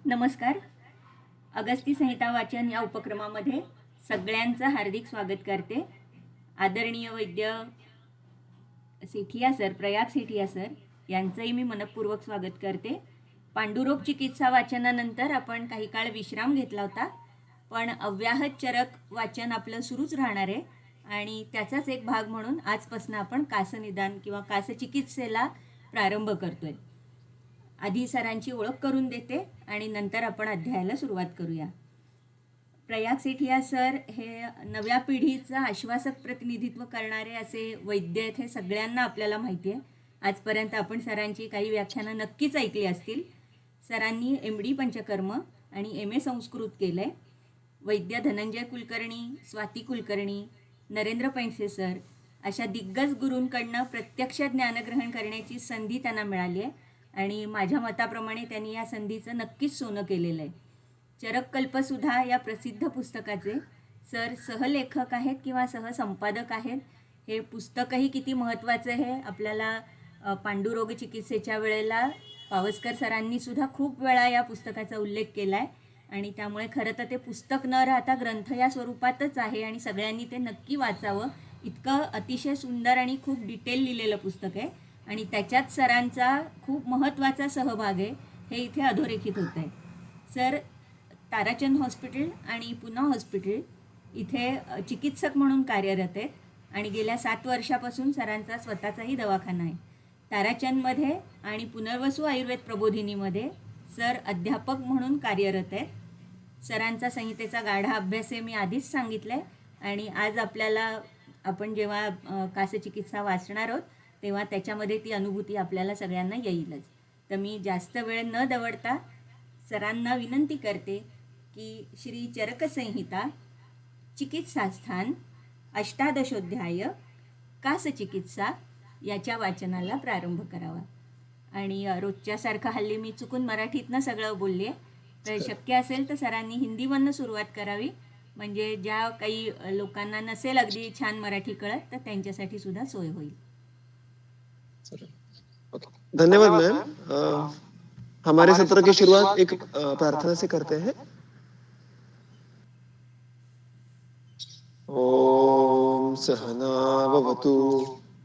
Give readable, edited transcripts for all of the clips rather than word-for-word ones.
नमस्कार. अगस्ती संहिता वाचन या उपक्रमामध्ये सगळ्यांचं हार्दिक स्वागत करते. आदरणीय वैद्य सेठिया सर, प्रयाग सेठिया सर यांचंही मी मनपूर्वक स्वागत करते. पांडुरोग चिकित्सा वाचनानंतर आपण काही काळ विश्राम घेतला होता, पण अव्याहत चरक वाचन आपलं सुरूच राहणार आहे आणि त्याचाच एक भाग म्हणून आजपासून आपण कासनिदान किंवा कासचिकित्सेला प्रारंभ करतोय. आधी सरांची ओळख करून देते आणि नंतर आपण अध्यायाला सुरुवात करूया. प्रयाग सेठिया सर हे नव्या पिढीचं आश्वासक प्रतिनिधित्व करणारे असे वैद्य आहेत, हे सगळ्यांना आपल्याला माहिती आहे. आजपर्यंत आपण सरांची काही व्याख्यानं नक्कीच ऐकली असतील. सरांनी MD पंचकर्म आणि MA संस्कृत केलं आहे. वैद्य धनंजय कुलकर्णी, स्वाती कुलकर्णी, नरेंद्र पैसे सर अशा दिग्गज गुरूंकडनं प्रत्यक्ष ज्ञानग्रहण करण्याची संधी त्यांना मिळाली आहे आणि माझ्या मताप्रमाणे त्यांनी या संधीचं नक्कीच सोनं केलेलं आहे. चरककल्पसुधा या प्रसिद्ध पुस्तकाचे सर सहलेखक आहेत किंवा सहसंपादक आहेत. हे पुस्तकही किती महत्त्वाचं आहे आपल्याला पांडुरोग चिकित्सेच्या वेळेला पावसकर सरांनीसुद्धा खूप वेळा या पुस्तकाचा उल्लेख केला आहे आणि त्यामुळे खरं तर ते पुस्तक न राहता ग्रंथ या स्वरूपातच आहे आणि सगळ्यांनी ते नक्की वाचावं. इतकं अतिशय सुंदर आणि खूप डिटेल लिहिलेलं पुस्तक आहे आणि त्याच्यात सरांचा खूप महत्त्वाचा सहभाग आहे हे इथे अधोरेखित होतं आहे. सर ताराचंद हॉस्पिटल आणि पुना हॉस्पिटल इथे चिकित्सक म्हणून कार्यरत आहेत आणि गेल्या 7 वर्षापासून सरांचा स्वतःचाही दवाखाना आहे. ताराचंदमध्ये आणि पुनर्वसू आयुर्वेद प्रबोधिनीमध्ये सर अध्यापक म्हणून कार्यरत आहेत. सरांचा संहितेचा गाढा अभ्यास आहे मी आधीच सांगितलं आहे आणि आज आपण जेव्हा कासचिकित्सा वाचणार आहोत तेव्हा त्याच्यामध्ये ती अनुभूती आपल्याला सगळ्यांना येईलच. तर मी जास्त वेळ न दवडता सरांना विनंती करते की श्री चरकसंहिता चिकित्सास्थान अष्टादशोध्याय कासचिकित्सा याच्या वाचनाला प्रारंभ करावा. आणि रोजच्यासारखं हल्ली मी चुकून मराठीतनं सगळं बोलली आहे, तर शक्य असेल तर सरांनी हिंदीमधनं सुरुवात करावी, म्हणजे ज्या काही लोकांना नसेल अगदी छान मराठी कळत तर त्यांच्यासाठी सुद्धा सोय होईल. धन्यवाद मैम. हमारे सत्र की शुरुआत एक प्रार्थना से करते हैं. ओम सहनाववतु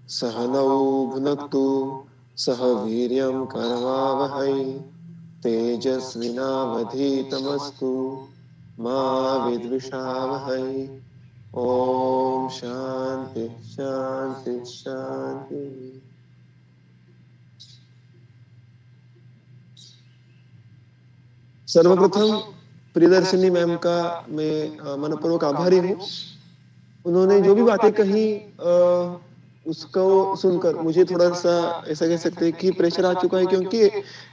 सहनौ भुनक्तु सह वीर्यं करवावहै तेजस्विनावधीतमस्तु मा विद्विषावहै. ओम शांति शांति शांति. सर्वप्रथम प्रियदर्शिनी मैम का मैं मनपूर्वक आभारी हूँ. उन्होंने जो भी बातें कही उसको सुनकर मुझे थोड़ा सा ऐसा कह सकते हैं कि प्रेशर आ चुका है, क्योंकि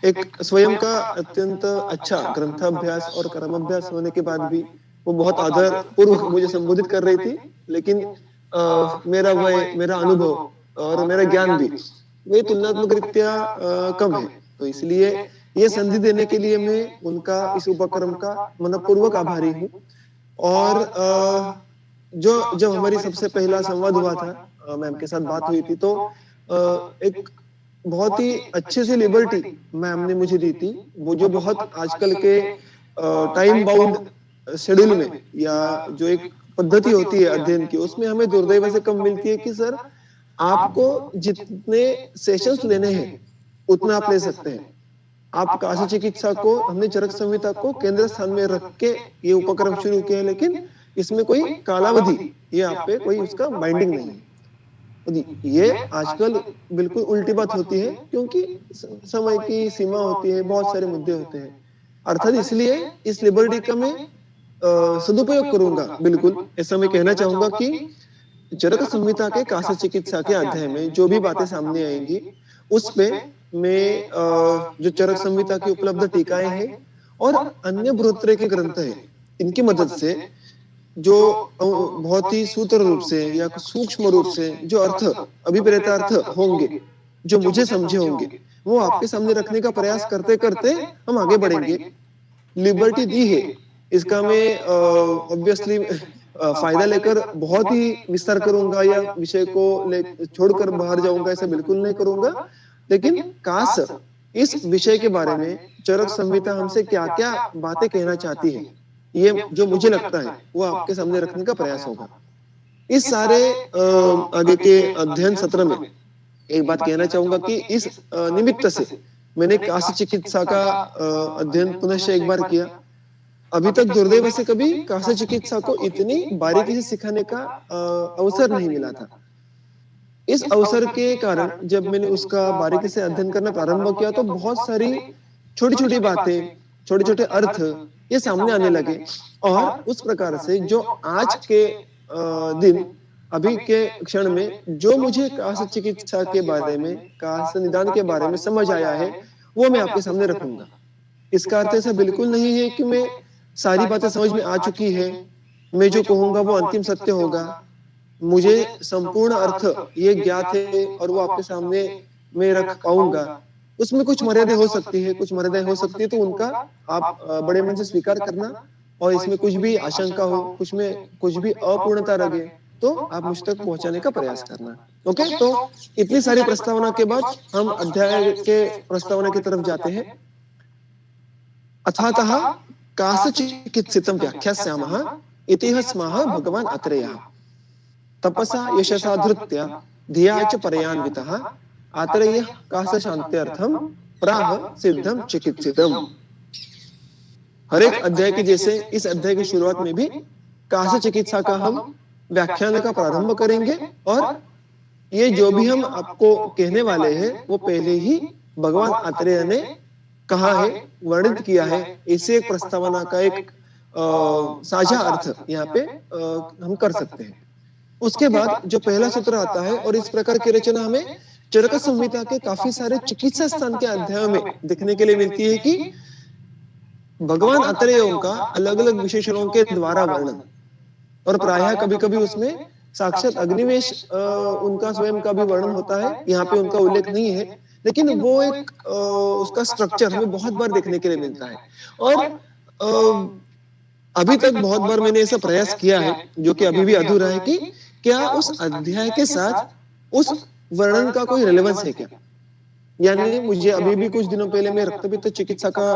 एक स्वयं का अत्यंत अच्छा ग्रंथाभ्यास और कर्माभ्यास होने के बाद भी वो बहुत आदर पूर्वक मुझे संबोधित कर रही थी, लेकिन मेरा वय, मेरा अनुभव और मेरा ज्ञान भी वही तुलनात्मक रीत्या कम है. तो इसलिए ये संधि देने के लिए मैं उनका इस उपक्रम का मनपूर्वक आभारी हूँ. और जब हमारी सबसे पहला संवाद हुआ था, मैम के साथ बात हुई थी, तो एक बहुत ही अच्छे से लिबर्टी मैम ने मुझे दी थी. वो जो बहुत आजकल के टाइम बाउंड शेड्यूल में या जो एक पद्धति होती है अध्ययन की, उसमें हमें दुर्दैव से कम मिलती है कि सर आपको जितने सेशंस लेने हैं उतना आप ले सकते हैं. आप काशी चिकित्सा को, हमने चरक संहिता को केंद्र स्थान में रख के ये उपक्रम शुरू किया है, लेकिन इसमें कोई कालावधि ये आप पे कोई उसका बाइंडिंग नहीं है. ये आजकल बिल्कुल उल्टी बात होती है, क्योंकि समय की सीमा होती है, बहुत सारे मुद्दे होते हैं. अर्थात इसलिए इस लिबर्टी का मैं सदुपयोग करूंगा. बिल्कुल ऐसा मैं कहना चाहूंगा कि चरक संहिता के काशी चिकित्सा के अध्याय में जो भी बातें सामने आएंगी उस पे में जो चरक संहिता की उपलब्ध टीकाएं हैं और अन्य बृहत्तर के ग्रंथ हैं, इनकी मदद से जो बहुत ही सूत्र रूप से या सूक्ष्म रूप से जो अर्थ, अभिप्रेतार्थ होंगे, जो मुझे समझे होंगे, वो आपके सामने रखने का प्रयास करते करते हम आगे बढ़ेंगे. लिबर्टी दी है, इसका मैं ऑब्वियसली फायदा लेकर बहुत ही विस्तार करूंगा या विषय को छोड़कर बाहर जाऊंगा, ऐसा बिल्कुल नहीं करूंगा. लेकिन कास इस विषय के बारे में चरक संहिता हमसे क्या क्या बातें कहना चाहती है, ये जो मुझे लगता है वो आपके सामने रखने का प्रयास होगा। इस सारे आगे के अध्ययन सत्र में एक बात कहना चाहूंगा कि इस निमित्त से मैंने कास्य चिकित्सा का अध्ययन पुनश्च एक बार किया। अभी तक दुर्दैव से कभी कास्य चिकित्सा को इतनी बारीकी से सिखाने का अवसर नहीं मिला था। इस अवसर के कारण जब मैंने उसका बारीकी से अध्ययन करना प्रारंभ किया तो बहुत सारी छोटी छोटी बातें, छोटे छोटे अर्थ ये सामने आने लगे। और उस प्रकार से जो आज के दिन, अभी के क्षण में जो मुझे कास्य चिकित्सा के बारे में, कास्य निदान के बारे में समझ आया है, वो मैं आपके सामने रखूंगा। इसका अर्थ ऐसा बिल्कुल नहीं है कि मैं सारी बातें समझ में आ चुकी है, मैं जो कहूंगा वो अंतिम सत्य होगा, मुझे संपूर्ण अर्थ ये ज्ञात है और वो आपके सामने मैं रख पाऊंगा। उसमें कुछ मर्यादा हो सकती है, कुछ मर्यादा हो सकती है, तो उनका आप बड़े मन से स्वीकार करना। और इसमें कुछ भी आशंका हो, कुछ में कुछ भी अपूर्णता लगे, तो आप मुझ तक पहुंचाने का प्रयास करना। ओके, तो इतनी सारी प्रस्तावना के बाद हम अध्याय के प्रस्तावना की तरफ जाते हैं। अथातः कासचिकित्सितं व्याख्यास्यामः इति स्मः भगवान् अत्रेयः तपसा यशसा धृत्या धिया च परयान्वितः आत्रेयः कासशान्त्यर्थं प्राह सिद्धं चिकित्सितम्। हर एक अध्याय के जैसे इस अध्याय की शुरुआत में भी कास्य चिकित्सा का हम व्याख्यान का प्रारंभ करेंगे। और ये जो भी हम आपको कहने वाले हैं वो पहले ही भगवान आत्रेय ने कहा है, वर्णित किया है। इसे एक प्रस्तावना का एक साझा अर्थ यहाँ पे हम कर सकते हैं। उसके बाद जो पहला सूत्र आता है, और इस प्रकार की रचना हमें चरक संहिता के काफी सारे चिकित्सा स्थान के अध्यायों में देखने के लिए मिलती है कि भगवान अत्रेयों का अलग अलग विशेषणों के द्वारा वर्णन, और प्रायः कभी कभी उसमें साक्षात अग्निवेश उनका स्वयं का भी वर्णन होता है। यहाँ पे उनका उल्लेख नहीं है, लेकिन वो एक उसका स्ट्रक्चर हमें बहुत बार देखने के लिए मिलता है। और अभी तक बहुत बार मैंने ऐसा प्रयास किया है, जो कि अभी भी अधूरा है, कि क्या उस अध्याय के साथ उस वर्णन का कोई रेलेवेंस है क्या। यानी मुझे अभी भी कुछ दिनों पहले मैं रक्तपित्त चिकित्सा का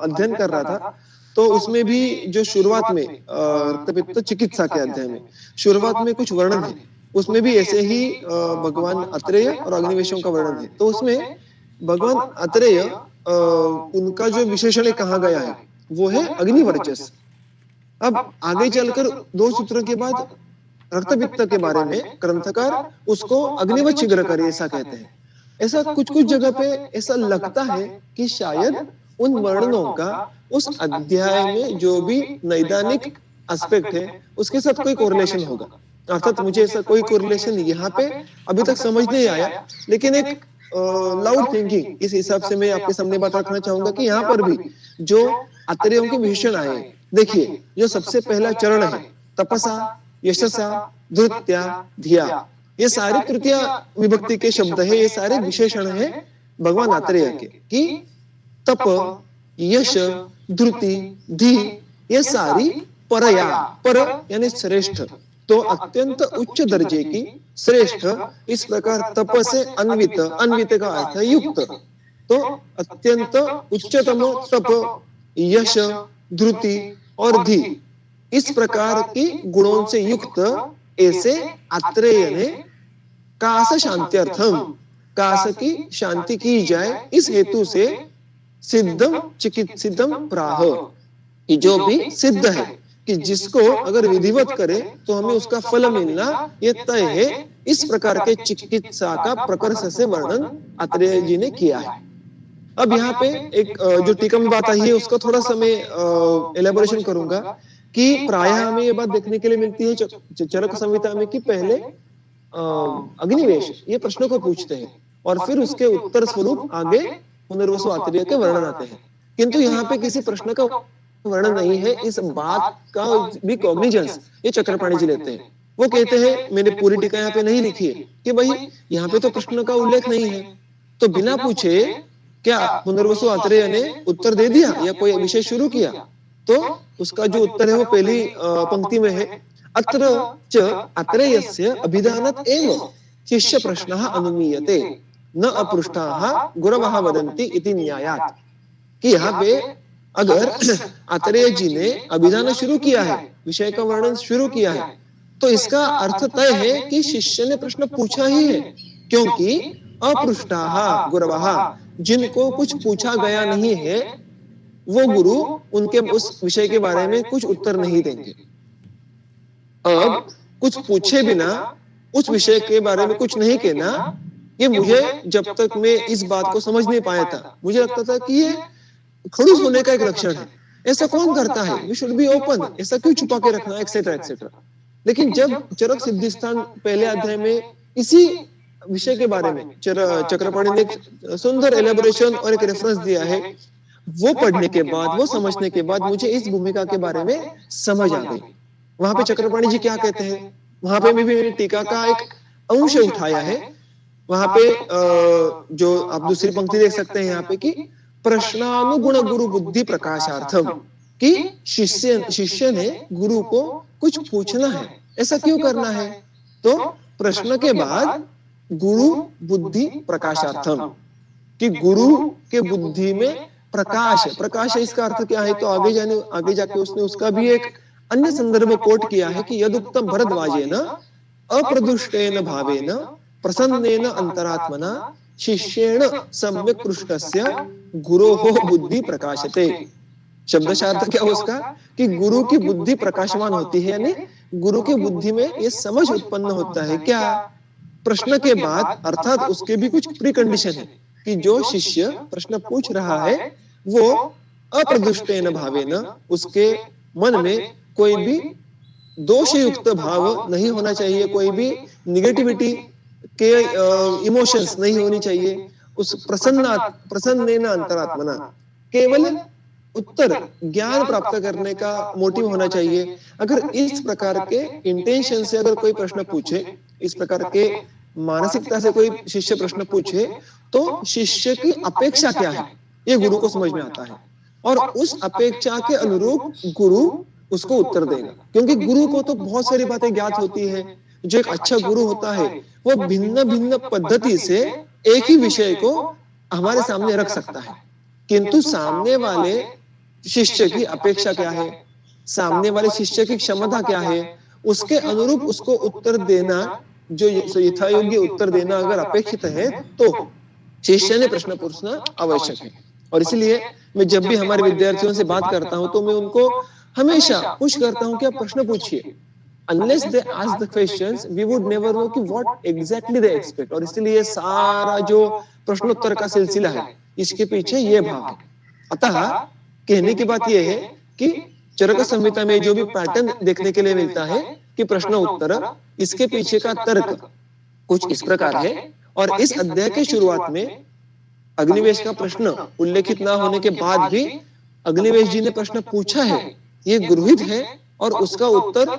अध्ययन कर रहा था, तो उसमें भी जो शुरुआत में रक्तपित्त चिकित्सा के अध्याय में शुरुआत में कुछ वर्णन है, उसमें भी ऐसे ही भगवान अत्रेय और अग्निवेशों का वर्णन है। तो उसमें भगवान अत्रेय उनका जो विशेषण कहा गया है वो है अग्निवर्चस। अब आगे चलकर दो सूत्रों के बाद रक्तपित्त के बारे में ग्रंथकार उसको अग्निवत शीघ्र ऐसा कहते हैं। ऐसा कुछ कुछ जगह पे ऐसा लगता है कि शायद उन वर्णनों का उस अध्याय में जो भी नैदानिक एस्पेक्ट है उसके साथ कोई कोरिलेशन होगा। अर्थात मुझे ऐसा कोई कोरिलेशन यहाँ पे अभी तक समझ नहीं आया, लेकिन एक लाउड थिंकिंग इस हिसाब से मैं आपके सामने बात रखना चाहूंगा कि यहाँ पर भी जो अत्रेयों के विशेषण आए, देखिए जो सबसे पहला चरण है तपसा यशसा धृत्या धिया, ये सारे तृतीया विभक्ति के शब्द है, ये सारे विशेषण है भगवान आत्रेय के, कि तप यश धृति धी ये सारी परया, पर यानी श्रेष्ठ, तो अत्यंत उच्च दर्जे की श्रेष्ठ, इस प्रकार तप से अन्वित, अन्वित का अर्थ है युक्त, तो अत्यंत उच्चतम तप यश धृति और धी इस प्रकार की गुणों से युक्त ऐसे आत्रेय ने कास शांत्यर्थम, कास की शांति की जाए इस हेतु से सिद्धम चिकित्सितम प्राह, कि जो भी सिद्ध है कि जिसको अगर विधिवत करे तो हमें उसका फल मिलना ये तय है, इस प्रकार के चिकित्सा का प्रकर्ष से वर्णन आत्रेय जी ने किया है। अब यहाँ पे एक जो टीका में बात आई है उसका थोड़ा सा मैं एलेबोरेशन करूंगा कि प्रायः हमें ये बात देखने के लिए मिलती है चरक संहिता में कि पहले अग्निवेश ये प्रश्नों को पूछते हैं और फिर उसके उत्तर स्वरूप आगे पुनर्वसु आत्रेय के वर्णन आते हैं, किंतु यहाँ पे किसी प्रश्न का वर्णन नहीं है। इस बात का भी कॉग्निजेंस ये चक्रपाणी जी लेते हैं। वो कहते हैं, मैंने पूरी टीका यहाँ पे नहीं लिखी है, कि भाई यहाँ पे तो प्रश्न का उल्लेख नहीं है, तो बिना पूछे क्या पुनर्वसु आत्रेय ने उत्तर दे दिया या कोई विषय शुरू किया, तो उसका जो उत्तर है वो पहली पंक्ति में है, अत्र च आत्रेयस्य अभिधानात् एव शिष्य प्रश्नः अनुमीयते। न अपृष्टाः गुरवः वदन्ति इति न्यायात्। कि यहाँ पे अगर आत्रेय जी ने अभिधान शुरू किया है, विषय का वर्णन शुरू किया है, तो इसका अर्थ तय है कि शिष्य ने प्रश्न पूछा ही है, क्योंकि अपृष्टाः गुरवः, जिनको कुछ पूछा गया नहीं है, वो गुरु उनके उस विषय के बारे में कुछ उत्तर नहीं देंगे। अब कुछ पूछे बिना उस विषय के बारे में कुछ नहीं कहना, ये मुझे जब तक मैं इस बात को समझ नहीं पाया था, मुझे लगता था कि ये खड़ूस होने का एक लक्षण है। ऐसा कौन करता है? वी शुड बी ओपन, ऐसा क्यों छुपा के रखना, एक्सेट्रा एक्सेट्रा। लेकिन जब चरक सिद्धिस्थान पहले अध्याय में इसी विषय के बारे में चक्रपाणि ने एक सुंदर एलेबोरेशन और एक रेफरेंस दिया है, वो पढ़ने के बाद, वो समझने के बाद मुझे इस भूमिका के बारे में समझ आ गई। वहां पे चक्रपाणि जी क्या कहते हैं, वहां पे मैं भी मेरी टीका का एक अंश उठाया है। वहां पे जो आप दूसरी पंक्ति देख सकते हैं यहाँ पे कि प्रश्नानुगुण गुरु बुद्धि प्रकाशार्थम, कि शिष्य ने गुरु को कुछ पूछना है। ऐसा क्यों करना है? तो प्रश्न के बाद गुरु बुद्धि प्रकाशार्थम, कि गुरु के बुद्धि में प्रकाश है। प्रकाश है इसका अर्थ क्या है? तो आगे जाके उसने उसका भी एक अन्य संदर्भ कोट किया है कि यदुक्तम भरद्वाजेन अप्रदुष्टेन भावेन प्रसन्नेन अंतरात्मना शिष्येण सम्यक् पृष्टस्य गुरोः बुद्धि प्रकाशते। शब्दशार्थ क्या उसका? कि गुरु की बुद्धि प्रकाशमान होती है, यानी गुरु की बुद्धि में ये समझ उत्पन्न होता है। क्या? प्रश्न के बाद, अर्थात उसके भी कुछ प्री कंडीशन है कि जो शिष्य प्रश्न पूछ रहा है वो अप्रदुष्टेन भावेन, उसके मन में कोई भी दोषयुक्त भाव नहीं होना चाहिए, कोई भी निगेटिविटी के इमोशंस नहीं होनी चाहिए। उस प्रसन्नेन अंतरात्मना, केवल उत्तर ज्ञान प्राप्त करने का मोटिव होना चाहिए। अगर इस प्रकार के इंटेंशन से अगर कोई प्रश्न पूछे, इस प्रकार के मानसिकता से कोई शिष्य प्रश्न पूछे, तो शिष्य की अपेक्षा क्या है ये गुरु को समझ में आता है, और उस अपेक्षा के अनुरूप गुरु उसको उत्तर देगा। क्योंकि गुरु को तो बहुत सारी बातें ज्ञात होती है। जो एक अच्छा गुरु होता है वो भिन्न भिन्न पद्धति से एक ही विषय को हमारे सामने रख सकता है, किंतु सामने वाले शिष्य की अपेक्षा क्या है, सामने वाले शिष्य की क्षमता क्या है, उसके अनुरूप उसको उत्तर देना, जो यथा योग्य उत्तर देना अगर अपेक्षित है, तो शिष्य ने प्रश्न पूछना आवश्यक है। और इसलिए मैं जब भी हमारे विद्यार्थियों से बात करता हूं तो मैं उनको हमेशा पुश करता हूं कि आप प्रश्न पूछिए। Unless they ask the questions, we would never know कि what exactly they expect। और इसलिए सारा जो प्रश्नोत्तर का सिलसिला है, इसके पीछे ये भाव है। अतः कहने की बात यह है कि चरक संहिता में जो भी पैटर्न देखने के लिए मिलता है कि प्रश्न उत्तर, इसके पीछे का तर्क कुछ इस प्रकार है। और इस अध्याय के शुरुआत में अग्निवेश का प्रश्न उल्लेखित ना होने के बाद भी अग्निवेश जी ने प्रश्न पूछा है, ये गृहीत है, और उसका उत्तर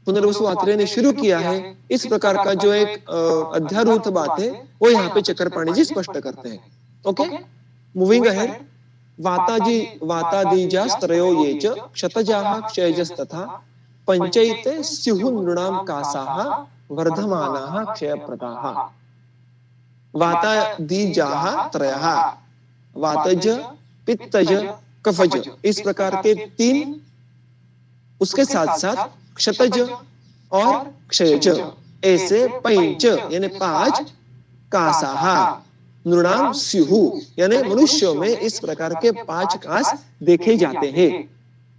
पुनर्वसु आत्रेय ने शुरू किया है। इस प्रकार का जो एक अध्यारूढ़ बात है वो यहाँ पे चक्रपाणि जी स्पष्ट करते हैं। Okay, moving ahead. वातादीजास्त्रयो ये च क्षतजाः क्षयजस्तथा पंचैते स्युः नृणां कासाः वर्धमानाः क्षयप्रदाः। वातादीजाः त्रयः, वातज, पित्तज, कफज, इस प्रकार के तीन, उसके साथ साथ क्षतज और क्षयज, ऐसे पंच यानी पांच, कासाहा नृणाम स्युः यानी मनुष्यों में इस प्रकार के पांच कास देखे जाते हैं।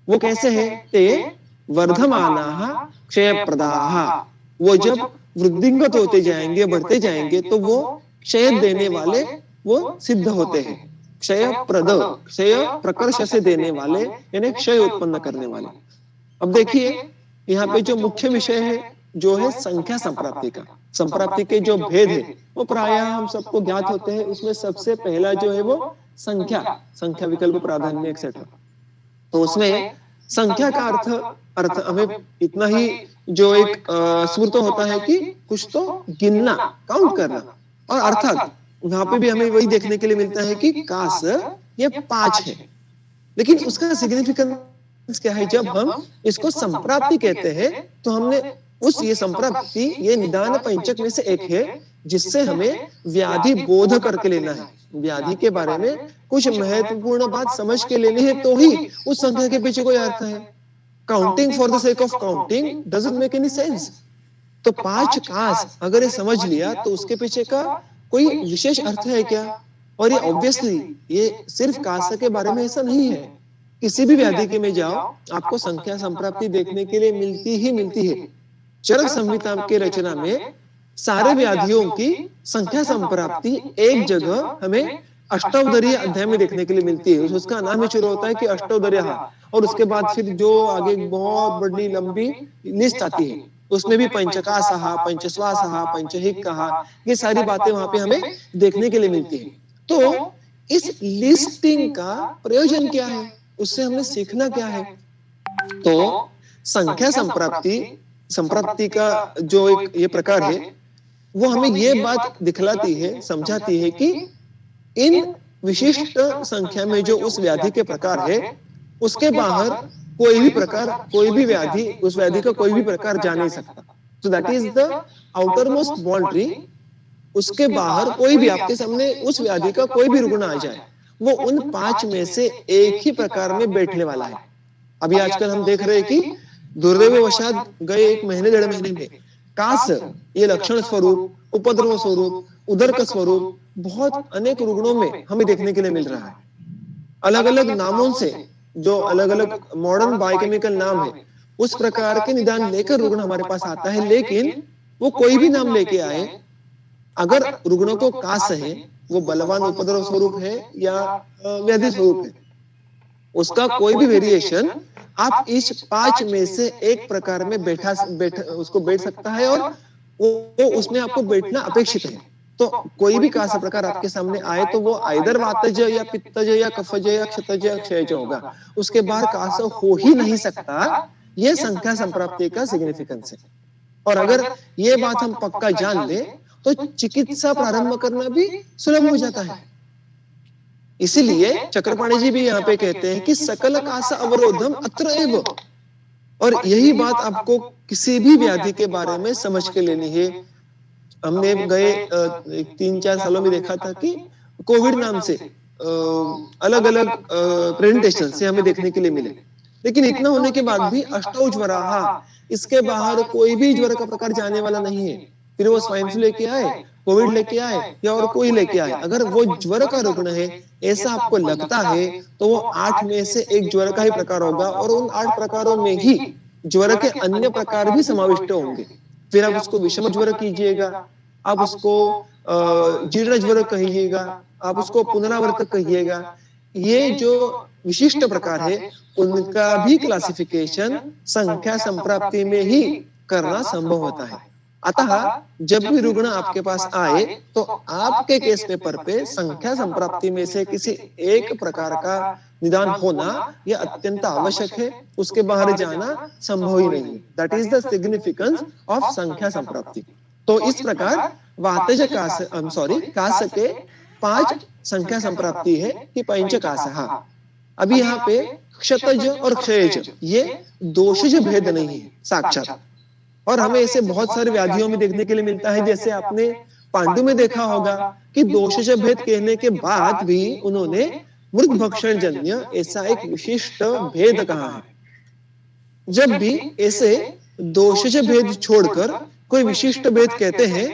वो कैसे हैं? ते वर्धमानाः क्षयप्रदाः, वो जब वृद्धिंगत होते जाएंगे, बढ़ते जाएंगे, तो वो क्षय देने वाले वो सिद्ध होते हैं। क्षयप्रद, क्षय प्रकर्ष से देने वाले यानी क्षय उत्पन्न करने वाले। अब देखिए यहाँ पे जो मुख्य विषय है जो है संख्या संप्राप्ति का। संप्राप्ति के जो भेद है वो प्रायः हम सबको ज्ञात होते हैं। उसमें सबसे पहला जो है वो संख्या विकल्प प्राधान्य एक्सेट्रा। तो उसमें संख्या का अर्थ हमें इतना ही जो एक स्फूर्त होता है कि कुछ तो गिनना, काउंट करना, और अर्थात वहां पे भी हमें वही देखने के लिए मिलता है कि कास ये पांच है। लेकिन उसका सिग्निफिकेंस क्या है? जब हम इसको संप्राप्ति कहते हैं तो हमने ये संप्राप्ति, ये निदान पंचक में से एक है जिससे हमें व्याधि बोध करके लेना है। व्याधि के बारे में कुछ महत्वपूर्ण बात समझ के लेनी है तो ही उस संख्या के पीछे कोई अर्थ है। Counting for the sake of counting doesn't make any sense. तो 5 कास अगर ये समझ लिया तो उसके पीछे का कोई विशेष अर्थ है क्या? और ये ऑब्वियसली ये सिर्फ कास के बारे में ऐसा नहीं है। किसी भी व्याधि के में जाओ, आपको संख्या संप्राप्ति देखने के लिए मिलती ही मिलती है। चरक संहिता के रचना में सारे व्याधियों की संख्या संप्राप्ति एक जगह हमें अष्टावदरीय अध्याय में देखने के लिए मिलती है। उसका नाम ही शुरू होता है कि अष्टावदरीय, और उसके बाद फिर जो आगे बहुत बड़ी लंबी लिस्ट आती है, उसमें भी पंचकासहा, पंचस्वासहा, पंचहिक्कहा, ये सारी बातें वहां पे हमें देखने के लिए मिलती है। तो इस लिस्टिंग का प्रयोजन क्या है? उससे हमें सीखना क्या है? तो संख्या संप्राप्ति का जो एक ये प्रकार है, वो हमें ये बात दिखलाती है, समझाती है कि इन विशिष्ट संख्या में जो उस व्याधि के प्रकार है, उसके बाहर कोई भी प्रकार, कोई भी व्याधि, उस व्याधि का कोई भी प्रकार जा नहीं सकता। So that is the outer most boundary. उसके बाहर कोई भी आपके सामने उस व्याधि का कोई भी रुग्ण आ जाए, वो उन 5 में से एक ही प्रकार में बैठने वाला है। अभी आजकल हम देख रहे हैं कि दुर्दैववशात गए 1 महीने 1.5 महीने में कास, ये लक्षण स्वरूप, उपद्रव स्वरूप, उदर का स्वरूप बहुत अनेक रुग्णों में हमें देखने के लिए मिल रहा है। अलग अलग नामों से, जो अलग अलग मॉडर्न बायोकेमिकल नाम है, उस प्रकार के निदान लेकर रुग्ण हमारे पास आता है। लेकिन वो कोई भी नाम लेके आए, अगर रुग्णों को कास है, वो बलवान उपद्रव स्वरूप है या व्याधि स्वरूप है, उसका कोई भी वेरिएशन आप इस 5 में से एक प्रकार में उसको बैठ सकता है, और वो उसमें आपको बैठना अपेक्षित है। तो कोई भी कास प्रकार आपके सामने आए तो वो आइदर वातज या पित्तज या कफज या क्षतज या क्षयज होगा, उसके बाहर कास हो ही नहीं सकता। ये संख्या संप्राप्ति का सिग्निफिकेंस है। और अगर ये बात हम पक्का जान ले तो चिकित्सा प्रारंभ करना भी सुलभ हो जाता है। इसीलिए चक्रपाणी जी भी यहाँ पे कहते हैं कि सकल कास अवरोधम अत्र एव। और यही बात आपको किसी भी व्याधि के बारे में समझ के लेनी है। हमने गए 3-4 सालों में देखा था कि कोविड नाम से अलग अलग प्रेजेंटेशन से हमें देखने के लिए मिले, लेकिन इतना होने के बाद भी अष्टौ ज्वराः, इसके बाहर कोई भी ज्वर का प्रकार जाने वाला नहीं है। फिर वो स्वाइन फ्लू लेके आए, कोविड लेके आए या और कोई लेके आए, अगर वो ज्वर का रुग्ण है ऐसा आपको लगता है तो वो 8 में से एक ज्वर का ही प्रकार होगा, और उन 8 प्रकारों में ही ज्वर के अन्य प्रकार भी समाविष्ट होंगे। फिर आप उसको विषम ज्वर कीजिएगा, आप उसको जीर्ण ज्वर कहिएगा, आप उसको पुनरावर्तक कहिएगा, ये जो विशिष्ट प्रकार है उनका भी क्लासिफिकेशन संख्या संप्राप्ति में ही करना संभव होता है। अतः जब भी रुग्ण आपके पास आए तो आपके केस पेपर पे संख्या संप्राप्ति में से किसी एक प्रकार का निदान होना यह अत्यंत आवश्यक है, उसके बाहर जाना संभव ही नहीं। That is the significance of संख्या संप्राप्ति। तो इस प्रकार वातज कास के 5 संख्या संप्राप्ति है कि पंचकासः। अभी यहाँ पे क्षतज और क्षयज ये दोषज भेद नहीं है साक्षात, और हमें ऐसे बहुत सारे व्याधियों में देखने के लिए मिलता है। जैसे आपने पांडु में देखा होगा कि दोषज भेद कहने के बाद भी उन्होंने मृत भक्षण जन्य ऐसा एक विशिष्ट भेद कहा है। जब भी ऐसे दोषज भेद छोड़कर कोई विशिष्ट भेद कहते हैं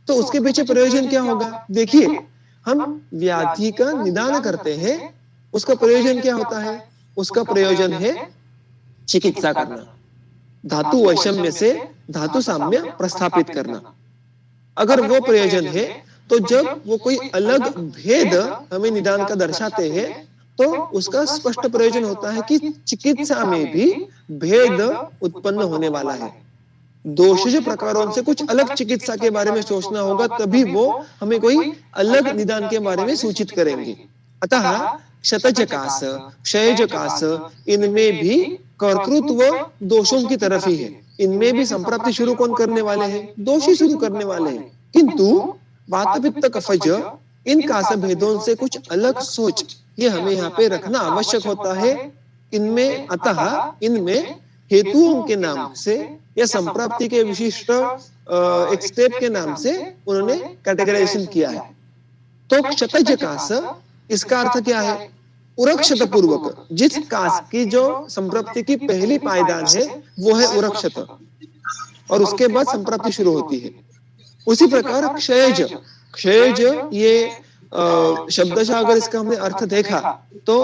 तो उसके पीछे प्रयोजन क्या होगा? देखिए, हम व्याधि का निदान करते हैं, उसका प्रयोजन क्या होता है? उसका प्रयोजन है चिकित्सा करना, धातु वैषम्य से धातु साम्य प्रस्थापित करना। अगर वो प्रयोजन है तो जब वो कोई अलग भेद हमें निदान का दर्शाते हैं तो उसका स्पष्ट प्रयोजन होता है कि चिकित्सा में भी भेद उत्पन्न होने वाला है। दोषज प्रकारों से कुछ अलग चिकित्सा के बारे में सोचना होगा, तभी वो हमें कोई अलग निदान के बारे में सूचित करेंगे। अतः क्षतजकास, क्षयजकास, इनमें भी कर्तृत्व दोषों की तरफ ही है। इनमें भी संप्राप्ति शुरू कौन करने वाले हैं? दोषी शुरू करने वाले हैं। किंतु वात पित्त कफज इन कास भेदों से कुछ अलग सोच ये हमें यहाँ पे रखना आवश्यक होता है। इनमें हेतुओं के नाम से या संप्राप्ति के विशिष्ट एक स्टेप के नाम से उन्होंने कैटेगराइजेशन किया है। तो क्षतज कास, इसका अर्थ क्या है? उरक्षत पूर्वक, जिस कास की जो संप्राप्ति की पहली पायदान है वो है उरक्षत, और उसके बाद संप्राप्ति शुरू होती है। उसी प्रकार क्षयज, क्षयज ये शब्दशः अगर इसका हमने अर्थ देखा तो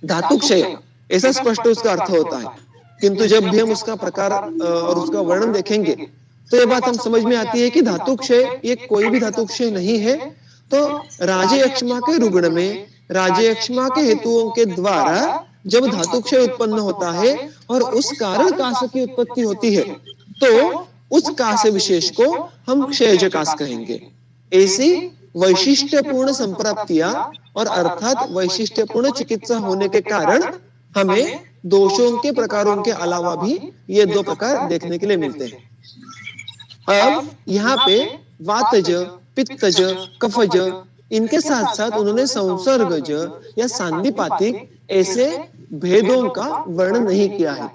धातु क्षय, ऐसा स्पष्ट उसका अर्थ होता है। किंतु जब भी हम उसका प्रकार और उसका वर्णन देखेंगे तो ये बात हम समझ में आती है कि धातु क्षय ये कोई भी धातु क्षय नहीं है। तो राजयक्ष्मा के रुग्ण में राजयक्ष्मा के हेतुओं के द्वारा जब धातु क्षय उत्पन्न होता है और उस कारण कास की उत्पत्ति होती है तो उस कास विशेष को हम क्षयज कास कहेंगे। ऐसी वैशिष्ट्यपूर्ण संप्राप्तियां और अर्थात वैशिष्ट्यपूर्ण चिकित्सा होने के कारण हमें दोषों के प्रकारों के अलावा भी ये दो प्रकार देखने के लिए मिलते हैं। अब यहाँ पे वातज, पित्तज, कफज, इनके साथ साथ उन्होंने संसर्गज या सांधिपातिक ऐसे भेदों का वर्णन नहीं किया है।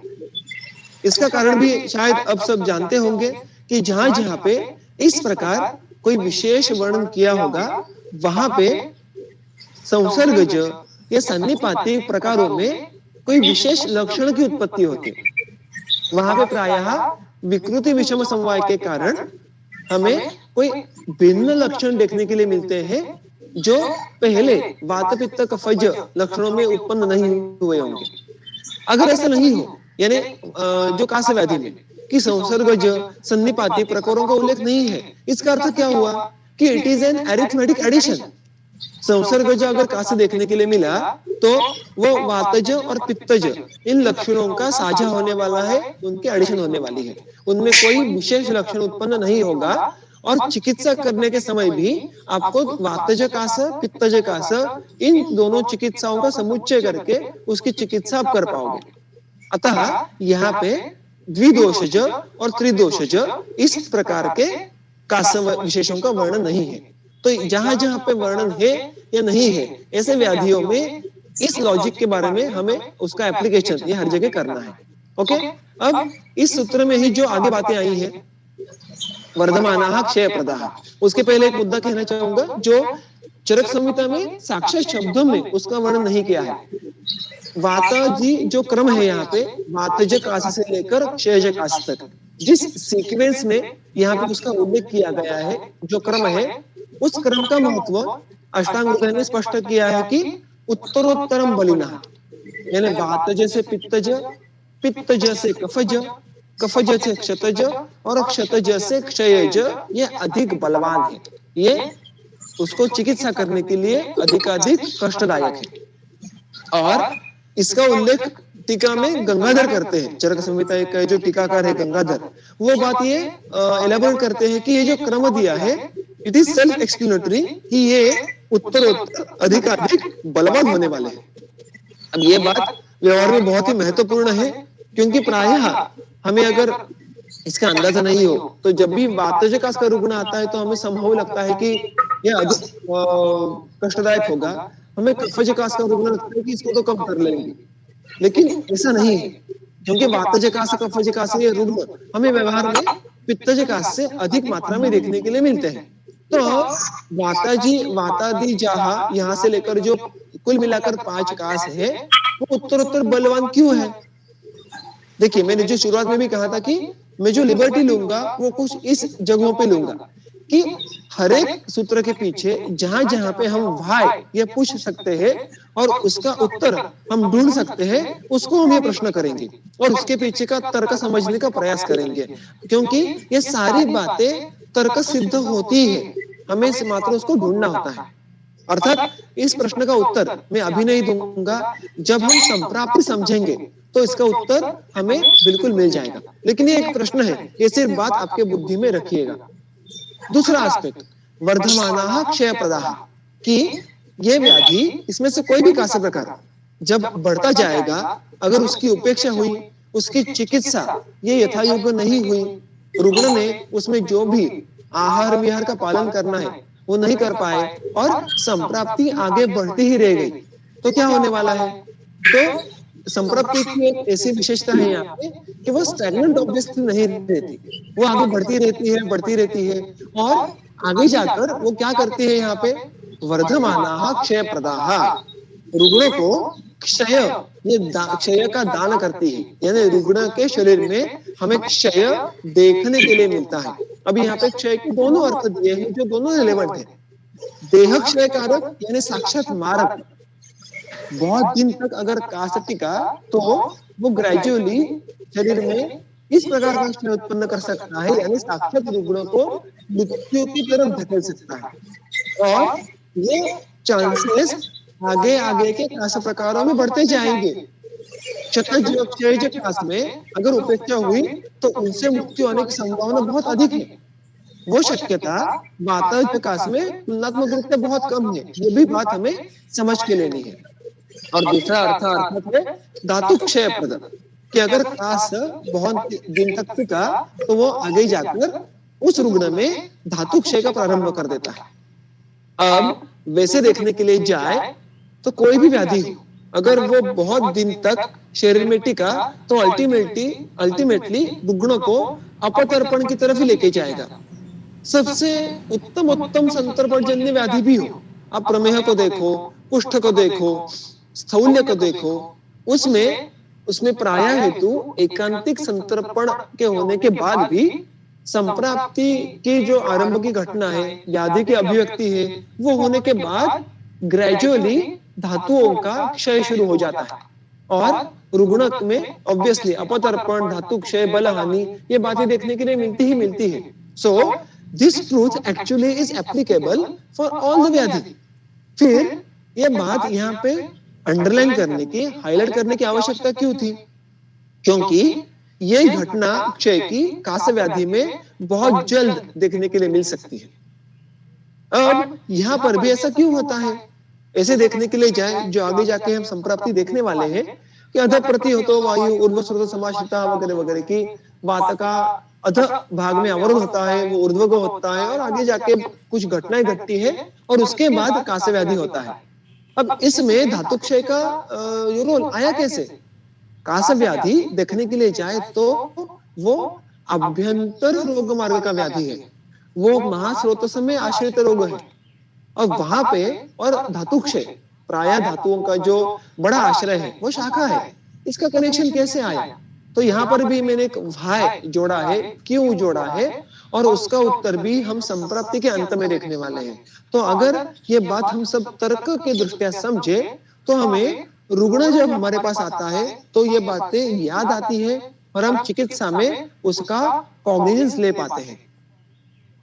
इसका कारण भी शायद अब सब जानते होंगे कि जहां जहां पे इस प्रकार कोई विशेष वर्णन किया होगा वहां पे संसर्गज या सन्निपातिक प्रकारों में कोई विशेष लक्षण की उत्पत्ति होती है। वहां पे प्रायः विकृति विषम समवाय के कारण हमें कोई भिन्न लक्षण देखने के लिए मिलते हैं जो पहले वात पित्त कफज लक्षणों में उत्पन्न नहीं हुए होंगे। अगर ऐसा नहीं हो, यानी जो कास व्याधि में कि संसर्गज सन्निपाती प्रकारों का उल्लेख नहीं है, इसका अर्थ क्या हुआ कि it is an arithmetic addition. संसर्गज अगर कास देखने के लिए मिला तो वो वातज और पित्तज इन लक्षणों का साझा होने वाला है, उनकी एडिशन होने वाली है। उनमें कोई विशेष लक्षण उत्पन्न नहीं होगा और चिकित्सा करने के समय भी आपको वातज कास, पित्तज कास, इन दोनों चिकित्साओं का समुच्चय करके उसकी चिकित्सा आप कर पाओगे। अतः यहाँ पे द्विदोषज और त्रिदोषज इस प्रकार के कास विशेषों का वर्णन नहीं है। तो जहां जहां पे वर्णन है या नहीं है, ऐसे व्याधियों में इस लॉजिक के बारे में हमें उसका एप्लीकेशन ये हर जगह करना है। ओके, अब इस सूत्र में ही जो आगे बातें आई है, वर्धमानाः क्षय प्रदाः, उसके पहले एक मुद्दा कहना चाहूंगा जो चरक संहिता में साक्षात शब्दों में उसका वर्णन नहीं किया है। वाताजी जो क्रम है यहाँ पे वातज कास से लेकर क्षयज कास तक, जिस सीक्वेंस में यहाँ पे उसका उल्लेख किया गया है, जो क्रम है, उस क्रम का महत्व अष्टांग हृदय ने स्पष्ट किया है कि उत्तरोत्तरम बलिना, यानी वातज से पित्तज, पित्तज से कफज, कफज से क्षतज और क्षतज से क्षयज, ये अधिक बलवान है। ये उसको चिकित्सा करने के लिए अधिकाधिक कष्टदायक है। और इसका उल्लेख टीका में गंगाधर करते हैं। चरक संहिता का जो टीकाकार है गंगाधर, वो बात ये एलाबोरेट करते हैं कि ये जो क्रम दिया है इट इज सेल्फ एक्सप्लेनेटरी कि ये उत्तरोत्तर अधिकाधिक बलवान होने वाले हैं। अब ये बात व्यवहार में बहुत ही महत्वपूर्ण है, क्योंकि प्रायः हमें अगर इसका अंदाजा नहीं हो तो जब भी वातज कास का रुग्ण आता है तो हमें संभव लगता है कि यह अधिक कष्टदायक होगा। हमें कफज कास का रुग्ण लगता है कि इसको तो कम कर लेंगे, लेकिन ऐसा नहीं है, क्योंकि वातज कास, कफज कास ये रुग्ण हमें व्यवहार में पित्तज कास से अधिक मात्रा में देखने के लिए मिलते हैं। तो वातादि जहां यहाँ से लेकर जो कुल मिलाकर 5 कास है वो उत्तरोत्तर बलवान क्यों है? देखिए, मैंने जो शुरुआत में भी कहा था कि मैं जो लिबर्टी लूंगा वो कुछ इस जगहों पे लूंगा कि हर एक सूत्र के पीछे जहां जहां पे हम व्हाई ये पूछ सकते हैं और उसका उत्तर हम ढूंढ सकते हैं, उसको हम ये प्रश्न करेंगे और उसके पीछे का तर्क समझने का प्रयास करेंगे, क्योंकि ये सारी बातें तर्क सिद्ध होती है, हमें मात्र उसको ढूंढना होता है। अर्थात इस प्रश्न का उत्तर मैं अभी नहीं दूंगा, जब हम संप्राप्ति समझेंगे तो इसका उत्तर हमें बिल्कुल मिल जाएगा। लेकिन ये एक प्रश्न है, ये सिर्फ बात आपके बुद्धि में रखिएगा। दूसरा एस्पेक्ट, वर्धमानाः क्षय प्रदाः, कि ये व्याधि, इसमें से कोई भी कास प्रकार जब बढ़ता जाएगा, अगर उसकी उपेक्षा हुई, उसकी चिकित्सा ये यथायोग्य नहीं हुई, रुग्ण ने उसमें जो भी आहार विहार का पालन करना है वो नहीं कर पाए और संप्राप्ति आगे बढ़ती ही रह गई, तो क्या होने वाला है? तो संप्राप्ति की एक ऐसी विशेषता है यहाँ पे कि वो स्टैग्नेंट ऑब्जेक्ट नहीं रहती, वो आगे बढ़ती रहती है और आगे जाकर वो क्या करती है यहाँ पे, वर्धमाना क्षय प्रदाह, रुग्ण को क्षय, क्षय का दान करती है, यानी रुग्ण के शरीर में हमें क्षय देखने के लिए मिलता है। अभी यहाँ पे क्षय के दोनों अर्थ दिए हैं जो दोनों रिलेवेंट है। देह क्षय कारक यानी साक्षात मारक, बहुत दिन तक अगर काश टिका तो वो ग्रेजुअली शरीर में इस प्रकार का क्षय उत्पन्न कर सकता है, यानी साक्षात रुग्ण को मृत्यु की तरफ धकेल सकता है। और ये चांसेस आगे आगे के काश प्रकारों में बढ़ते जाएंगे। क्षय काश में अगर उपेक्षा हुई तो उनसे मृत्यु होने की संभावना बहुत अधिक है। वो शक्यता वातज काश में तुलनात्मक रूप से बहुत कम है, ये भी बात हमें समझ के लेनी है। और दूसरा अर्थ है धातु क्षय प्रद, कि अगर काश बहुत दिन तक टिका तो वो आगे जाकर उस रुग्ण में धातु क्षय का प्रारंभ कर देता है। अब वैसे देखने के लिए जाए तो कोई भी व्याधि हो, अगर वो बहुत दिन तक शरीर में टिका तो अल्टीमेटली रुग्ण को अपतर्पण की तरफ ही लेके जाएगा। सबसे उत्तम संतर्पणजन्य व्याधि भी हो, आप प्रमेह को देखो, कुष्ठ को देखो, स्थौल्य को देखो, उसमें प्राय हेतु एकांतिक संतर्पण के होने के बाद भी संप्राप्ति की जो आरंभ की घटना है, व्याधि की अभिव्यक्ति है, वो होने के बाद ग्रेजुअली धातुओं का क्षय शुरू हो जाता है और रुग्ण में ऑब्वियसली अपतर्पण, धातु क्षय, बल हानि, ये बातें देखने के लिए मिलती है। So this truth actually is applicable for all the व्याधि। फिर ये बात यहाँ पे अंडरलाइन करने की, हाईलाइट करने की आवश्यकता क्यों थी? क्योंकि ये घटना क्षय की काश व्याधि में बहुत जल्द देखने के लिए मिल सकती है। अब यहाँ पर भी ऐसा क्यों होता है? ऐसे देखने के लिए जाए जो आगे जाके हम संप्राप्ति देखने वाले हैं कि अध प्रति होतो वायु ऊर्ध्व स्रोत समाश्रिता वगैरह वगैरह की बात का अध भाग में अवरोध होता है, वो ऊर्ध्व को होता है और आगे जाके कुछ घटनाएं घटती है और उसके बाद काश व्याधि होता है। अब इसमें धातु क्षय का रोल आया कैसे? काश व्याधि देखने के लिए जाए तो वो अभ्यंतर रोग मार्ग का व्याधि है, वो महास्रोत में आश्रित रोग है और वहां पे और धातु क्षय प्राय धातुओं का जो बड़ा आश्रय है वो शाखा है। इसका कनेक्शन कैसे आया? तो यहाँ पर भी मैंने एक व्हाय जोड़ा है, क्यों जोड़ा है, और उसका उत्तर भी हम संप्राप्ति के अंत में देखने वाले हैं। तो अगर ये बात हम सब तर्क के दृष्टिया समझे तो हमें रुग्ण जब हमारे पास आता है तो ये बातें याद आती है और हम चिकित्सा में उसका कॉग्निजेंस ले पाते हैं।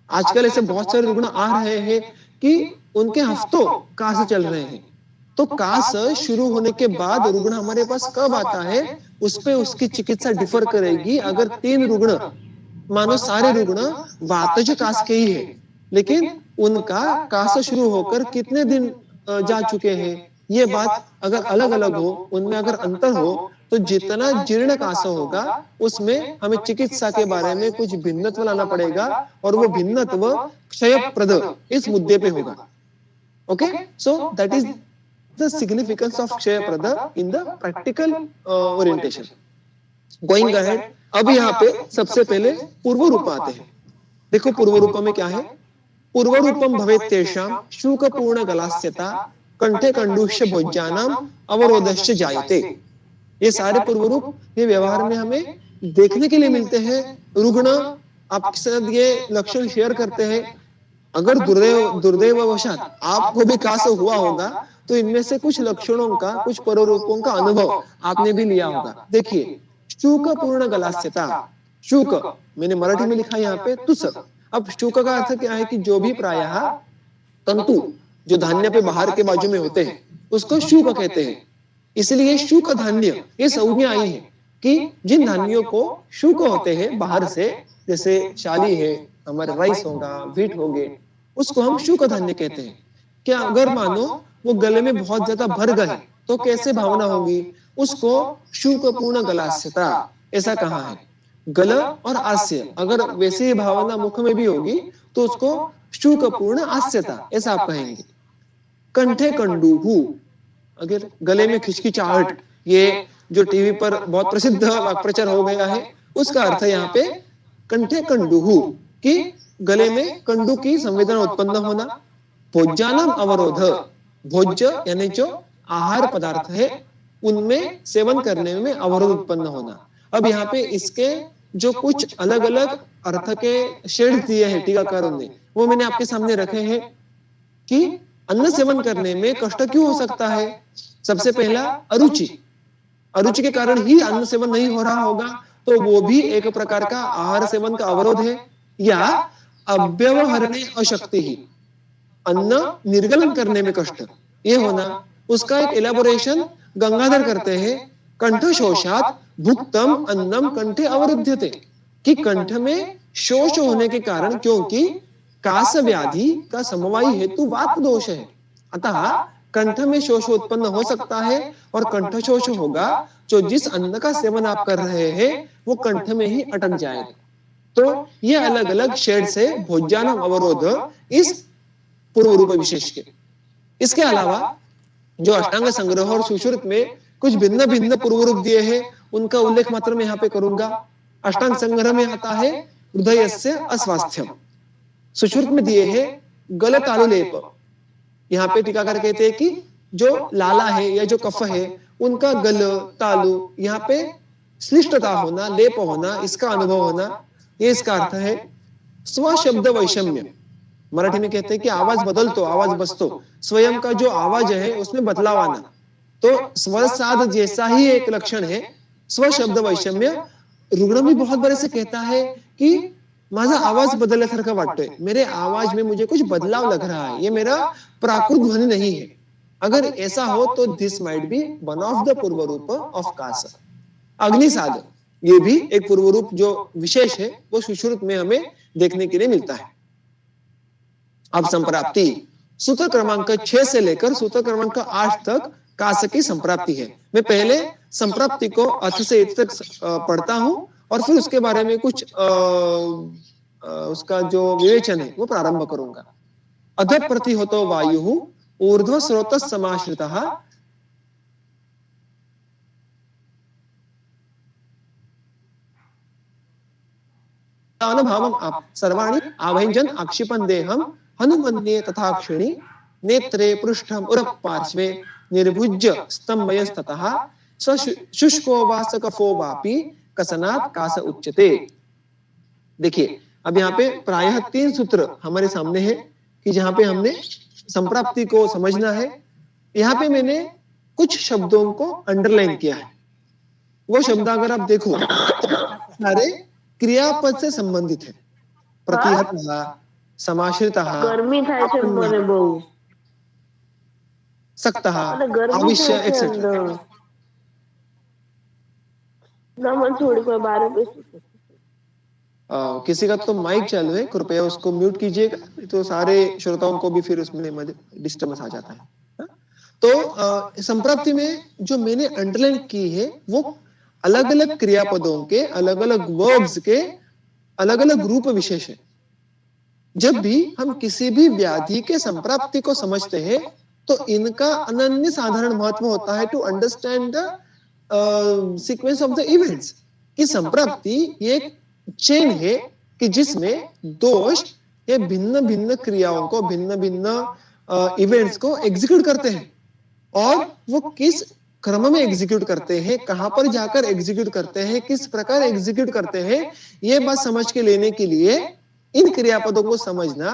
आजकल ऐसे बहुत सारे रुग्ण आ रहे हैं कि उनके हफ्तों काश चल रहे हैं, तो काश शुरू होने के बाद रुग्ण हमारे पास कब आता है उस पे उसकी चिकित्सा डिफर करेगी। अगर 3 रुग्ण, मानो सारे रुग्ण वातज काश के ही है, लेकिन उनका काश शुरू होकर कितने दिन जा चुके हैं, ये बात अगर अलग अलग हो, उनमें अगर अंतर हो, तो जितना जीर्ण काश होगा उसमें हमें चिकित्सा के बारे में कुछ भिन्नत्व लाना पड़ेगा और वो भिन्नत्व क्षयप्रद इस मुद्दे पे होगा। Okay, so that is the significance of क्षय प्रद in the practical orientation. Going ahead, अब यहाँ पे सबसे पहले पूर्व रूप आते हैं। देखो पूर्व रूप में क्या है? पूर्व रूपम भवेत् तेषां शूक पूर्ण गलास्यता कंठे कंडूष्य भोज्यानाम अवरोधश्च जायते। ये सारे पूर्व रूप ये व्यवहार में हमें देखने के लिए मिलते हैं। रुग्ण आपके साथ ये लक्षण शेयर करते हैं। अगर दुर्दैववशात आपको भी काश हुआ होगा तो इनमें से कुछ लक्षणों का, कुछ पररूपों का अनुभव आपने भी लिया होगा। देखिए, शूक पूर्ण गलास्यता, शूक मैंने मराठी में लिखा यहाँ पे तुस। अब शूक का अर्थ क्या है कि जो भी प्रायः तंतु जो धान्य पे बाहर के बाजू में होते हैं उसको शूक कहते हैं। इसलिए शूक धान्य ये संज्ञा आई है कि जिन धान्यों को शूक होते हैं बाहर से, जैसे शाली है, हमारे राइस होगा, व्हीट हो गए, उसको हम शूक धान्य कहते हैं। क्या अगर मानो वो गले में बहुत ज्यादा भर गए तो कैसे भावना होगी? उसको शूक पूर्ण गलास्यता ऐसा कहा है। गल और आस्य अगर वैसी भावना मुख में भी होगी तो उसको शूक पूर्ण आस्यता ऐसा आप कहेंगे। कंठे कंडूहु, अगर गले में खिचकिचाहट, ये जो टीवी पर बहुत प्रसिद्ध वाक्प्रचार हो गया है, उसका अर्थ है यहाँ पे कंठे कंडुहु, कि गले में कंडू की संवेदना उत्पन्न होना। भोज्यानाम अवरोध, भोज्य यानी जो आहार पदार्थ है उनमें सेवन करने में अवरोध उत्पन्न होना। अब यहाँ पे इसके जो कुछ अलग अलग अर्थ के शेड दिए हैं टीकाकारों ने, वो मैंने आपके सामने रखे हैं कि अन्न सेवन करने में कष्ट क्यों हो सकता है। सबसे पहला अरुचि, अरुचि के कारण ही अन्न सेवन नहीं हो रहा होगा, तो वो भी एक प्रकार का आहार सेवन का अवरोध है। या अव्यवहरणे अशक्ति ही, अन्न निर्गलन करने में कष्ट ये होना, उसका एक एलाबोरेशन गंगाधर करते हैं। कंठ शोषात भुक्तम अन्नम कंठे अवरुध्यते, कि कंठ में शोष होने के कारण, क्योंकि कास व्याधि का समवायी हेतु वात दोष है, अतः कंठ में शोष उत्पन्न हो सकता है और कंठ शोष होगा जो जिस अन्न का सेवन आप कर रहे हैं वो कंठ में ही अटक जाएगा। तो ये अलग अलग शेड से भोज्यानाम अवरोध इस पूर्व रूप विशेष के। इसके अलावा जो अष्टांग संग्रह और सुश्रुत में कुछ भिन्न भिन्न पूर्व रूप दिए हैं, उनका उल्लेख मात्र मैं यहाँ पे करूंगा। अष्टांग संग्रह में आता है हृदयस्य अस्वास्थ्यम, सुश्रुत में दिए हैं गल तालु लेप। यहाँ पे टीकाकार कहते हैं कि जो लाला है या जो कफ है उनका गल तालु यहाँ पे श्लिष्टता होना, लेप होना, इसका अनुभव होना, ये इसका अर्थ है। स्वशब्द वैषम्य, मराठी में कहते हैं कि आवाज बदलतो, आवाज बसतो, स्वयं का जो आवाज है उसमें बदलाव आना, तो स्वसाद जैसा ही एक लक्षण है स्वशब्द वैषम्य। रुग्ण भी बहुत बड़े से कहता है कि माझा आवाज बदलल्यासारखा वाटतोय, मेरे आवाज में मुझे कुछ बदलाव लग रहा है, ये मेरा प्राकृत ध्वनि नहीं है। अगर ऐसा हो तो this might be one of the पूर्व रूप ऑफ कास। अग्निसाद, ये भी एक पूर्व रूप जो विशेष है वो सुश्रुत में हमें देखने के लिए मिलता है। अब संप्राप्ति, सूत्र क्रमांक 6 से लेकर सूत्र क्रमांक 8 तक कास की संप्राप्ति है। मैं पहले संप्राप्ति को अथ से इत तक पढ़ता हूं और फिर उसके बारे में कुछ उसका जो विवेचन है वो प्रारंभ करूंगा। अध प्रतिहतो वायु ऊर्ध्व स्रोत समाश्रितः अनुभवम आप सर्वाणि आभञ्जन आक्षिपन् देहम हनुमन्ये तथाक्षिणी नेत्रे पृष्ठम उरः पार्श्वे निर्भुज्य स्तंभयस्ततः शुष्को वा सकफो वापि कसनात् कास उच्यते। देखिए अब यहाँ पे प्रायः 3 सूत्र हमारे सामने है कि जहाँ पे हमने संप्राप्ति को समझना है। यहाँ पे मैंने कुछ शब्दों को अंडरलाइन किया है। वो शब्द अगर आप देखो सारे क्रियापद से संबंधित है। प्रतिहतः, समाश्रितः, गर्मी થાય છે મને બહુ सक्तः, અને ગરમી अवश्य થાય છે एक्सेट्रा। અંદર ના મને થોડી વાર બહાર બેસું છું किसी का तो माइक चालू है, कृपया उसको म्यूट कीजिएगा, तो सारे श्रोताओं को भी फिर उसमें डिस्टर्बेंस आ जाता है। तो संप्राप्ति में जो मैंने अंडरलाइन की है वो अलग अलग क्रियापदों के, अलग अलग वर्ब्स के अलग अलग रूप विशेष है। जब भी हम किसी भी व्याधि के संप्राप्ति को समझते हैं तो इनका अनन्य साधारण महत्व होता है to understand the sequence of the events. कि संप्राप्ति ये एक चेन है कि जिसमें दोष ये भिन्न भिन्न क्रियाओं को, भिन्न भिन्न इवेंट्स को एग्जीक्यूट करते हैं और वो किस क्रम में एग्जीक्यूट करते हैं, कहां पर जाकर एग्जीक्यूट करते हैं, किस प्रकार एग्जीक्यूट करते हैं, ये बात समझ के लेने के लिए इन क्रियापदों को समझना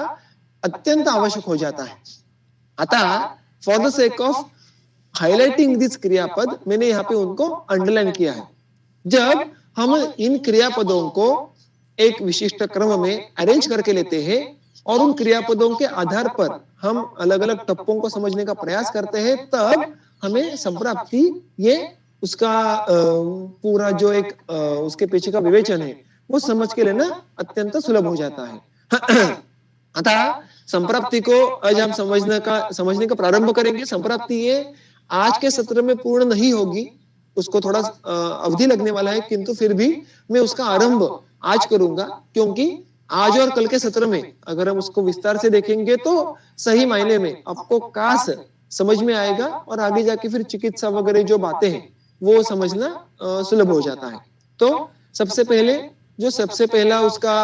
अत्यंत आवश्यक हो जाता है। अतः for the sake of highlighting this क्रियापद मैंने यहाँ पे उनको अंडरलाइन किया है। जब हम इन क्रियापदों को एक विशिष्ट क्रम में अरेंज करके लेते हैं और उन क्रियापदों के आधार पर हम अलग अलग टप्पों को समझने का प्रयास करते हैं, तब हमें संप्राप्ति ये उसका पूरा जो एक उसके पीछे का विवेचन है वो समझ के लेना अत्यंत सुलभ हो जाता है। अतः संप्राप्ति को आज हम समझने का प्रारंभ करेंगे। संप्राप्ति ये आज के सत्र में पूर्ण नहीं होगी, उसको थोड़ा अवधि लगने वाला है, किंतु फिर भी मैं उसका आरंभ आज करूंगा, क्योंकि आज और कल के सत्र में अगर हम उसको विस्तार से देखेंगे तो सही मायने में आपको कास समझ में आएगा और आगे जाके फिर चिकित्सा वगैरह जो बातें हैं वो समझना सुलभ हो जाता है। तो सबसे पहला उसका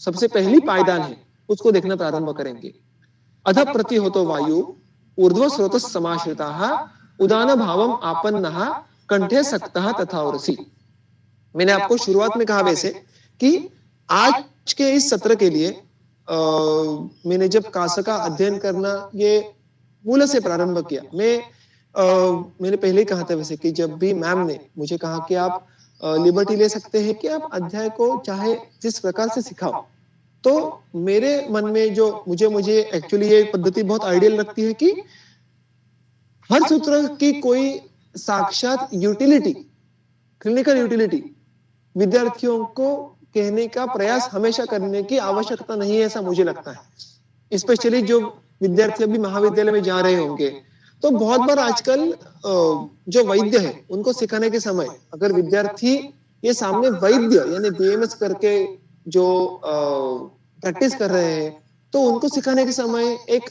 सबसे पहली पायदान है, उसको देखना प्रारंभ करेंगे। अध प्रति होतो वायु ऊर्ध्व स्रोत समाश्रिताः उदान भावम आपन्नः कंठे सक्तः तथा उर्सी। मैंने आपको शुरुआत में कहा वैसे कि आज के इस सत्र के लिए मैंने जब कास का अध्ययन करना ये मूल से प्रारंभ किया, मैंने पहले ही कहा था वैसे कि जब भी मैम ने मुझे कहा कि आप लिबर्टी ले सकते हैं कि आप अध्याय को चाहे जिस प्रकार से सिखाओ, तो मेरे मन में जो मुझे एक्चुअली ये पद्धति बहुत आइडियल लगती है कि हर सूत्र की कोई साक्षात यूटिलिटी, क्लिनिकल यूटिलिटी विद्यार्थियों को कहने का प्रयास हमेशा करने की आवश्यकता नहीं है, ऐसा मुझे लगता है। स्पेशली जो विद्यार्थी अभी महाविद्यालय में जा रहे होंगे, तो बहुत बार आजकल जो वैद्य है उनको सिखाने के समय अगर विद्यार्थी ये सामने वैद्य यानी बीएमएस करके जो प्रैक्टिस कर रहे हैं, तो उनको सिखाने के समय एक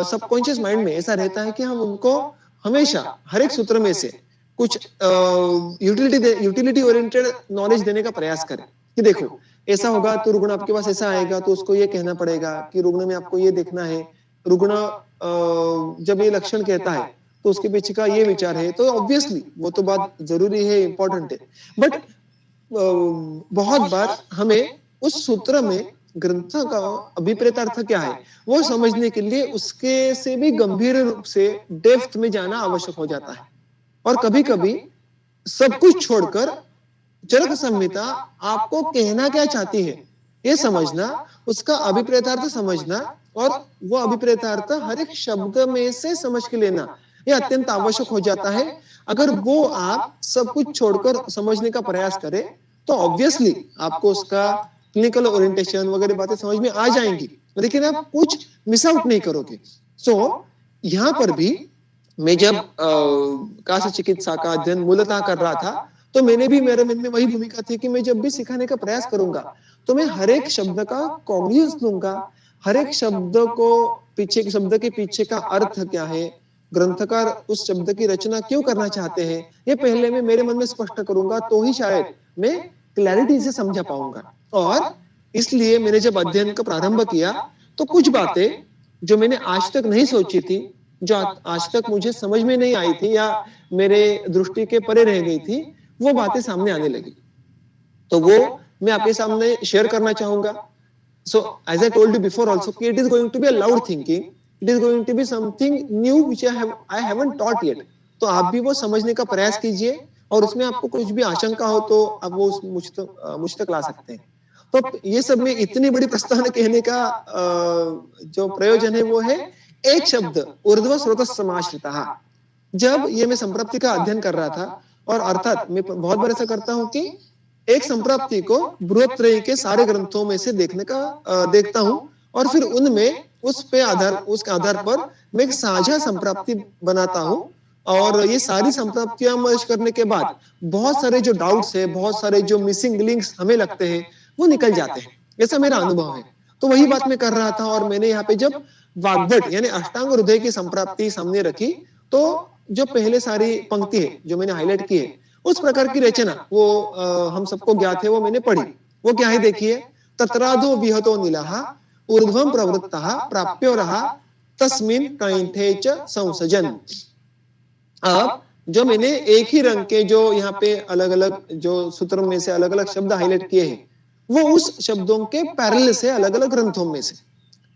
सबकॉन्शियस माइंड में ऐसा रहता है कि हम उनको हमेशा हर एक सूत्र में से कुछ यूटिलिटी ओरिएंटेड नॉलेज देने का प्रयास करें कि देखो ऐसा होगा तो रुग्ण आपके पास ऐसा आएगा तो उसको ये कहना पड़ेगा कि रुग्ण में आपको ये देखना है, रुग्ण जब ये लक्षण कहता है तो उसके पीछे का ये विचार है, तो ऑब्वियसली वो तो बात जरूरी है, इंपॉर्टेंट है, बट बहुत बार हमें उस सूत्र में ग्रंथ का अभिप्रेतार्थ क्या है वो समझने के लिए उसके से भी गंभीर रूप से डेप्थ में जाना आवश्यक हो जाता है। और कभी कभी सब कुछ छोड़कर चरक संहिता आपको कहना क्या चाहती है ये समझना, उसका अभिप्रेतार्थ समझना और वो अभिप्रेतार्थ हर एक शब्द में से समझ के लेना ये अत्यंत आवश्यक हो जाता है। अगर वो आप सब कुछ छोड़कर समझने का प्रयास करें तो ऑब्वियसली आपको उसका क्लिनिकल ओरिएंटेशन वगैरह बातें समझ में आ जाएंगी, लेकिन आप कुछ मिस आउट नहीं करोगे। सो यहाँ पर भी मैं जब काश चिकित्सा का अध्ययन मूलतः कर रहा था तो मेरे मन में वही भूमिका थी कि मैं जब भी सिखाने का प्रयास करूंगा तो मैं हर एक शब्द का कॉग्निजेंस लूंगा, हर एक शब्द के पीछे का अर्थ क्या है, ग्रंथकार उस शब्द की रचना क्यों करना चाहते हैं, ये पहले मैं मेरे मन में स्पष्ट करूंगा तो ही शायद मैं क्लैरिटी से समझा पाऊंगा। और इसलिए मैंने जब अध्ययन का प्रारंभ किया तो कुछ बातें जो मैंने आज तक नहीं सोची थी, जो आज तक मुझे समझ में नहीं आई थी या मेरे दृष्टि के परे रह गई थी, वो बातें सामने आने लगी, तो वो मैं आपके सामने शेयर करना चाहूंगा। So as I told you before also कि it is going to be a loud thinking, it is going to be something new which I haven't taught yet. तो आप भी वो समझने का प्रयास कीजिए और उसमें आपको कुछ भी आशंका हो तो आप वो मुझ तक ला सकते हैं। तो ये सब में इतनी बड़ी प्रस्तावना कहने का जो प्रयोजन है वो है एक शब्द ऊर्ध्व स्रोत समाश्रितः। जब ये मैं संप्राप्ति का अध्ययन कर रहा था, और अर्थात मैं बहुत बार ऐसा करता हूं कि एक संप्राप्ति को बृहत्त्रयी के सारे ग्रंथों में से देखता हूं और फिर उनमें उसके आधार पर मैं एक साझा संप्राप्ति बनाता हूं, और ये सारी संप्राप्तियां मर्ज करने के बाद बहुत सारे जो डाउट्स है, बहुत सारे जो मिसिंग लिंक्स हमें लगते हैं वो निकल जाते हैं, ऐसा मेरा अनुभव है। तो वही बात मैं कर रहा था और मैंने यहाँ पे जब वाग्भट यानी अष्टांग हृदय की संप्राप्ति सामने रखी तो जो पहले सारी पंक्ति है जो मैंने हाईलाइट की है उस प्रकार की रचना वो हम सबको ज्ञात है, वो मैंने पढ़ी। वो क्या है देखिए, तत्रादो विहतो नीलः ऊर्ध्वं प्रवृत्तः प्राप्योरः तस्मिन् कंठे च संसजन्। अब जो मैंने एक ही रंग के जो यहाँ पे अलग अलग जो सूत्र में से अलग अलग शब्द हाईलाइट किए हैं वो उस शब्दों के पैरेलल से अलग अलग ग्रंथों में से,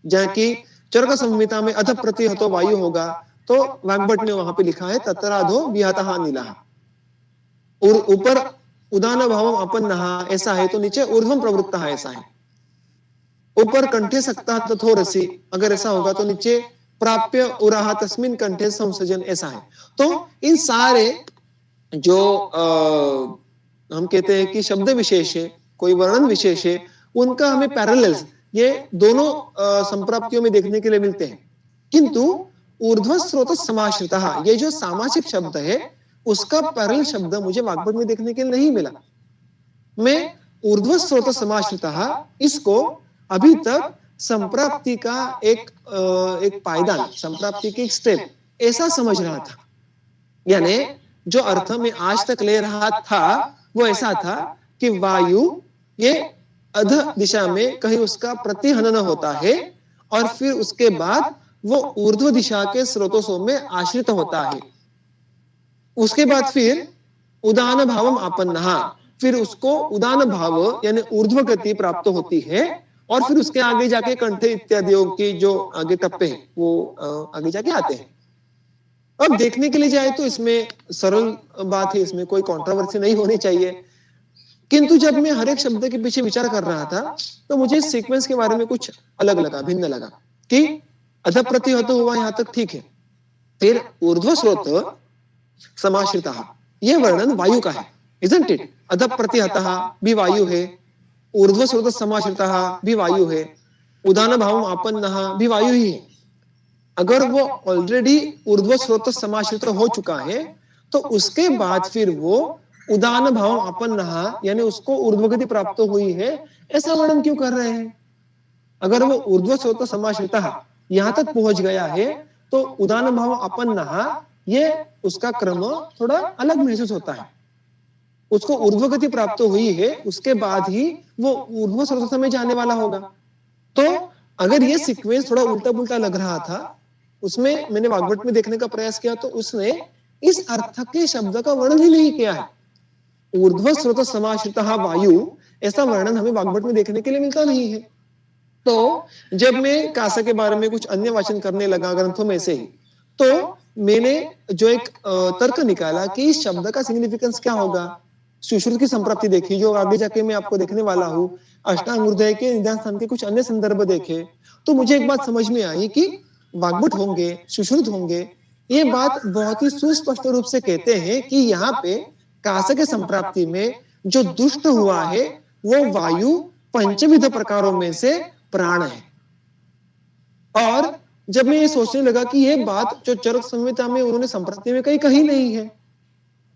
जहाँ की चरक संहिता में अध प्रतिहतो वायु होगा तो वाग्भट ने वहां पे लिखा है तत्राधो विहतः नीलः, और ऊपर उदान भावम आपन्नः ऐसा है तो नीचे ऊर्ध्वं प्रवृत्तः ऐसा है, ऊपर कंठे सक्तः तथोरसि अगर ऐसा होगा तो नीचे प्राप्य उराह तस्मिन् कंठे संसजन ऐसा है। तो इन सारे जो हम कहते हैं कि शब्द विशेष है, कोई वर्णन विशेष है, उनका हमें पैरेलल्स ये दोनों संप्राप्तियों में देखने के लिए मिलते हैं, किंतु ऊर्ध्व स्रोत समाश्रितः ये जो सामासिक शब्द है उसका पैरेलल शब्द मुझे वाग्भट में देखने के लिए नहीं मिला। मैं ऊर्ध्व स्रोत समाश्रितः इसको अभी तक संप्राप्ति का एक पायदान, संप्राप्ति की एक स्टेप ऐसा समझ रहा था। यानी जो अर्थ में आज तक ले रहा था वो ऐसा था कि वायु ये अध दिशा में कहीं उसका प्रतिहनन होता है और फिर उसके बाद वो ऊर्ध्व दिशा के स्रोतों में आश्रित होता है। उसके बाद फिर उदान भावम आपन्नः, फिर उसको उदान भाव यानी ऊर्ध्व गति प्राप्त होती है और फिर उसके आगे जाके कंठ इत्यादियों की जो आगे टप्पे हैं वो आगे जाके आते हैं। अब देखने के लिए जाए तो इसमें सरल बात है, इसमें कोई कंट्रोवर्सी नहीं होनी चाहिए, किंतु जब मैं हर एक शब्द के पीछे विचार कर रहा था तो मुझे सीक्वेंस के बारे में कुछ अलग लगा, भिन्न लगा कि अध प्रतिहत हुआ यहाँ तक ठीक है, फिर ऊर्ध्व स्रोत समाश्रितः ये वर्णन वायु का है, isn't it? अध प्रतिहतः भी वायु है, ऊर्ध्व स्रोत समाश्रितः भी वायु है, उदान भावम आपन्नः भी वायु ही है। अगर वो ऑलरेडी ऊर्ध्व स्रोत समाश्रित हो चुका है तो उसके बाद फिर वो उदान भाव आपन्नः यानी उसको ऊर्ध्वगति प्राप्त हुई है, ऐसा वर्णन क्यों कर रहे हैं? अगर वो ऊर्ध्व स्रोत समाश्रितः यहां तक पहुंच गया है तो उदान भाव आपन्नः ये उसका क्रम थोड़ा अलग महसूस होता है। उसको ऊर्ध्वगति प्राप्त हुई है, उसके बाद ही वो ऊर्ध्व स्रोत में जाने वाला होगा। तो अगर ये सीक्वेंस थोड़ा उल्टा पुल्टा लग रहा था, उसमें मैंने वाग्भट में देखने का प्रयास किया तो उसने इस अर्थ के शब्द का वर्णन ही नहीं किया है। ऊर्ध्व स्रोत समाश्रितः वायु ऐसा वर्णन हमें वाग्भट में देखने के लिए मिलता नहीं है। तो जब मैं कासा के बारे में कुछ अन्य वाचन करने लगा ग्रंथों में से ही, तो मैंने जो एक तर्क निकाला कि इस शब्द का सिग्निफिकेंस क्या होगा। सुश्रुत की संप्राप्ति देखी जो आगे जाके मैं आपको देखने वाला हूँ, अष्टांग हृदय के निदान स्थान के कुछ अन्य संदर्भ देखे तो मुझे एक बात समझ में आई कि वाग्भट होंगे, सुश्रुत होंगे, ये बात बहुत ही सुस्पष्ट रूप से कहते हैं कि यहाँ पे कासा के संप्राप्ति में जो दुष्ट हुआ है वो वायु पंचविध प्रकारों में से प्राण है। और जब मैं ये सोचने लगा कि ये बात जो चरक संहिता में उन्होंने संप्राप्ति में कहीं नहीं है,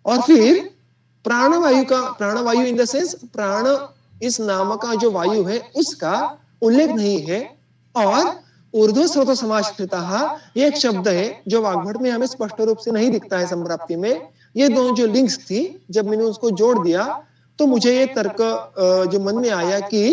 और फिर प्राणवायु इन द सेंस प्राण इस नाम का जो वायु है उसका उल्लेख नहीं है, और ऊर्ध्व स्रोत समाश्रितः ये एक शब्द है जो वाग्भट में हमें स्पष्ट रूप से नहीं दिखता है संप्राप्ति में। ये दोनों जो लिंक्स थी जब मैंने उसको जोड़ दिया तो मुझे ये तर्क जो मन में आया कि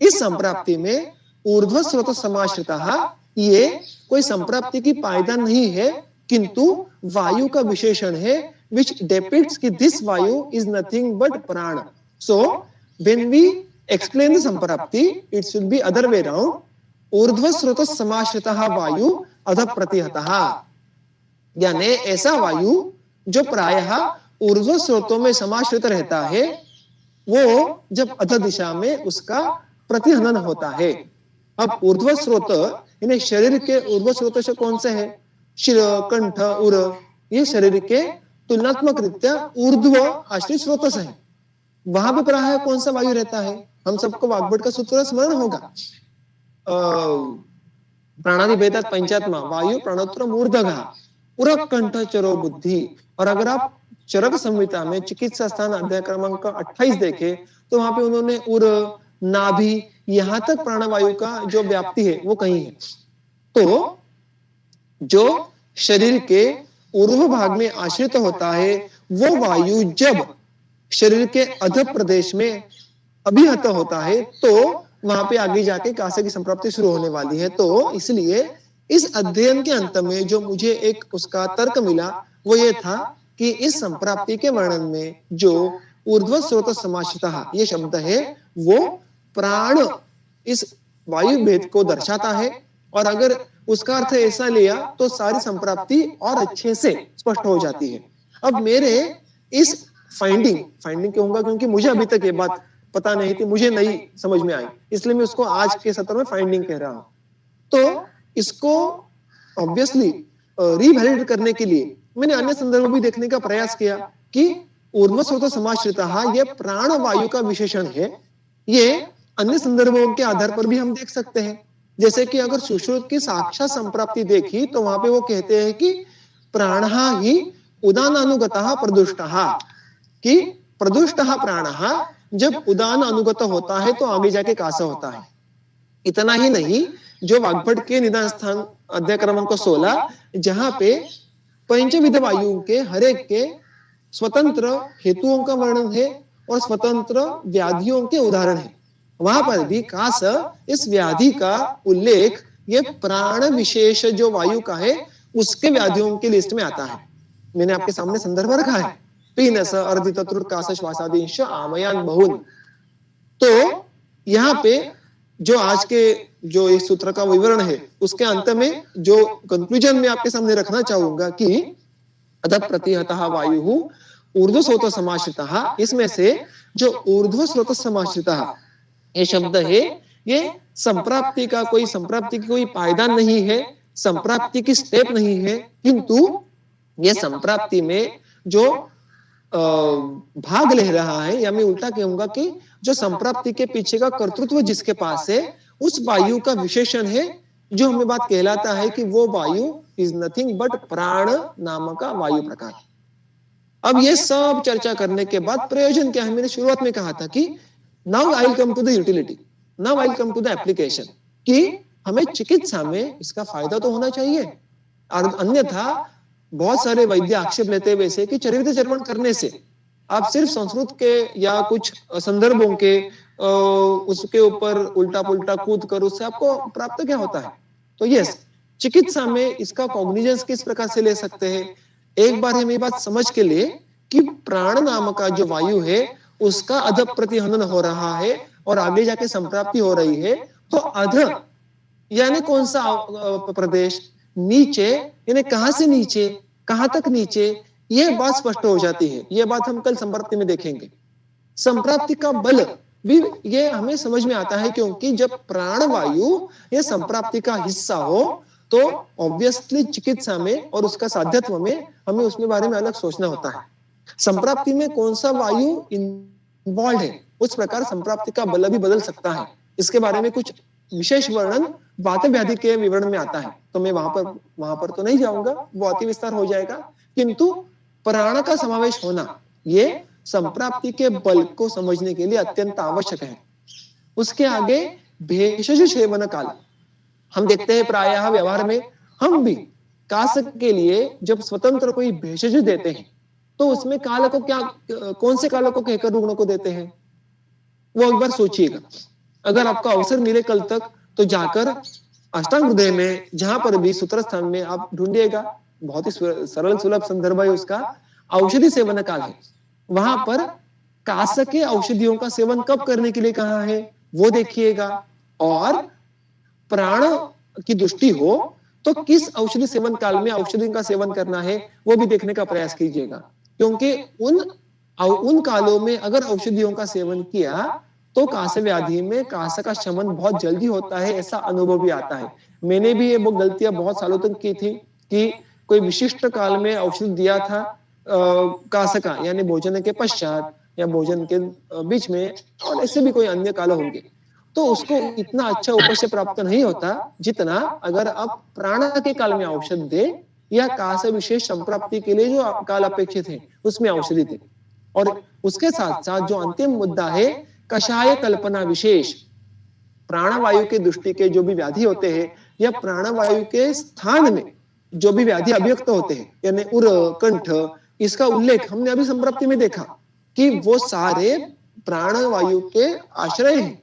इस संप्राप्ति में ऊर्ध्व स्रोत समाश्रितः ये कोई संप्राप्ति की पायदान नहीं है, किंतु वायु का विशेषण है which depicts कि this वायु is nothing but प्राण। So when we explain the संप्राप्ति it should be other way around, ऊर्ध्व स्रोत समाश्रितः वायु अध प्रतिहतः, यानी ऐसा वायु जो प्रायः ऊर्ध्व स्रोतों में समाश्रित रहता है वो जब अध दिशा में उसका प्रतिहनन होता है। अब ऊर्ध्व स्रोत यानी शरीर के ऊर्ध्व स्रोत से कौन से है? शिर, कंठ, उर, ये शरीर के तुलनात्मक रीत्या ऊर्ध्व आश्रित स्रोत से है। वहां पे प्रायः कौन सा वायु रहता है? हम सबको वाग्भट का सूत्र स्मरण होगा, प्राणादि भेदात पंचात्मा वायु प्राणोत्तर मूर्धगः उर कंठ चरो बुद्धि। और अगर आप चरक संहिता में चिकित्सा स्थान अध्याय क्रमांक 28 देखे तो वहां पे उन्होंने उर, नाभि, यहां तक प्राणवायु का जो व्याप्ति है वो कहीं है। तो जो शरीर के ऊर्ध्व भाग में आश्रित होता है वो वायु जब शरीर के अध प्रदेश में अभिहत होता है तो वहां पे आगे जाके कासा की संप्राप्ति शुरू होने वाली है। तो इसलिए इस अध्ययन के अंत में जो मुझे एक उसका तर्क मिला वो ये था कि इस संप्राप्ति के वर्णन में जो ऊर्ध्व स्रोत समाश्रितः ये शब्द है वो प्राण इस वायु भेद को दर्शाता है, और अगर उसका अर्थ ऐसा लिया तो सारी संप्राप्ति और अच्छे से स्पष्ट हो जाती है। अब मेरे इस फाइंडिंग कहूंगा क्योंकि मुझे अभी तक ये बात पता नहीं थी, मुझे नहीं समझ में आई, इसलिए मैं उसको आज के सत्र में फाइंडिंग कह रहा हूं। तो इसको ऑब्वियसली रिवैलिडेट करने के लिए मैंने अन्य संदर्भ भी देखने का प्रयास किया कि ऊर्ध्व स्रोत समाश्रितः ये प्राण वायु का विशेषण है। ये अन्य संदर्भों के आधार पर भी हम देख सकते हैं, जैसे कि अगर सुश्रुत की साक्षात संप्राप्ति देखी तो वहां पे वो कहते हैं कि प्राणः ही उदानानुगतः प्रदुष्टः, कि प्रदुष्टः प्राणः जब उदान अनुगत होता है तो आगे जाके कासा होता है। इतना ही नहीं, जो वाग्भट के निदान स्थान अध्याय क्रमांक 16 जहां पे पंचविध वायुओं के हर एक के स्वतंत्र हेतुओं का वर्णन है और स्वतंत्र व्याधियों के उदाहरण है। वहां पर भी खास इस व्याधि का उल्लेख ये प्राण विशेष जो वायु का है उसके व्याधियों की लिस्ट में आता है। मैंने आपके सामने संदर्भ रखा है, पीनस अर्धितत्रुर कास श्वासादिंश आमयान बहुन। तो यहाँ पे जो आज के जो इस सूत्र का विवरण है उसके अंत में जो कंक्लूजन में आपके सामने रखना चाहूंगा कि अतः प्रतिहतः वायु ऊर्ध्व स्रोत समाश्रितः, इसमें से जो ऊर्ध्व स्रोत समाश्रितः ये शब्द है ये संप्राप्ति का कोई संप्राप्ति की कोई पायदान नहीं है, संप्राप्ति की स्टेप नहीं है, किंतु ये संप्राप्ति में जो भाग ले रहा है, या मैं उल्टा कहूंगा कि जो संप्राप्ति के पीछे का कर्तृत्व जिसके पास है उस वायु का विशेषण है, जो हमें बात कहलाता है कि वो वायु इज नथिंग बट प्राण नामक का वायु प्रकार। अब ये सब चर्चा करने के बाद प्रयोजन क्या है, मैंने शुरुआत में कहा था कि now I will come to the utility, now I will come to the application, कि हमें चिकित्सा में इसका फायदा तो होना चाहिए। और अन्यथा बहुत सारे वैद्य आक्षेप लेते हैं वैसे कि चरित्र चर्वण करने से आप सिर्फ संस्कृत के या कुछ संदर्भों के उसके ऊपर उल्टा पुल्टा कूद कर उससे आपको प्राप्त क्या होता है। तो यस, चिकित्सा में इसका कॉग्निजेंस किस प्रकार से ले सकते हैं, एक बार हमें बात समझ के लिए कि प्राण नाम का जो वायु है उसका अध प्रतिहनन हो रहा है और आगे जाके संप्राप्ति हो रही है। तो अध यानी कौन सा प्रदेश, नीचे यानी कहां से नीचे, कहां तक नीचे, यह बात स्पष्ट हो जाती है। यह बात हम कल संप्राप्ति में देखेंगे। संप्राप्ति का बल भी ये हमें समझ में आता है, क्योंकि जब प्राण वायु ये संप्राप्ति का हिस्सा हो तो ऑब्वियसली चिकित्सा में और उसका साध्यत्व में हमें उसमें बारे में अलग सोचना होता है। संप्राप्ति में कौन सा वायु इन्वॉल्व है, उस प्रकार संप्राप्ति का बल भी बदल सकता है। इसके बारे में कुछ विशेष वर्णन वात व्याधि के विवरण में आता है, तो मैं वहां पर तो नहीं जाऊंगा, वो अति विस्तार हो जाएगा। किंतु प्राण का समावेश होना ये संप्राप्ति के बल को समझने के लिए अत्यंत आवश्यक है। उसके आगे भेषज सेवन काल, हम देखते हैं प्रायः व्यवहार में हम भी कास के लिए जब स्वतंत्र कोई भेषज देते हैं तो उसमें काल को क्या, कौन से काल को कहकर रुग्ण को देते हैं, वो एक बार सोचिएगा। अगर आपका अवसर मिले कल तक तो जाकर अष्टांग हृदय में जहां पर भी सूत्र स्थान में आप ढूंढिएगा, बहुत ही सरल सुलभ संदर्भ है उसका, औषधि सेवन काल है। वहां पर कास के औषधियों का सेवन कब करने के लिए कहा है वो देखिएगा, और प्राण की दृष्टि हो तो किस औषधि सेवन काल में औषधि का सेवन करना है वो भी देखने का प्रयास कीजिएगा। क्योंकि उन कालों में अगर औषधियों का सेवन किया तो कास व्याधि में कास का शमन बहुत जल्दी होता है, ऐसा अनुभव भी आता है। मैंने भी ये गलतियां बहुत सालों तक की थी कि कोई विशिष्ट काल में औषधि दिया था कास का, यानी भोजन के पश्चात या भोजन के बीच में, और ऐसे भी कोई अन्य काल होंगे, तो उसको इतना अच्छा उपशय प्राप्त नहीं होता जितना अगर आप प्राण के काल में औषध दे या कास विशेष संप्राप्ति के लिए जो काल अपेक्षित है उसमें औषधि दे। और उसके साथ साथ जो अंतिम मुद्दा है कषाय कल्पना विशेष, प्राणवायु के दृष्टि के जो भी व्याधि होते हैं या प्राणवायु के स्थान में जो भी व्याधि अभिव्यक्त होते हैं, यानी उर कंठ, इसका उल्लेख हमने अभी संप्राप्ति में देखा कि वो सारे प्राणवायु के आश्रय हैं।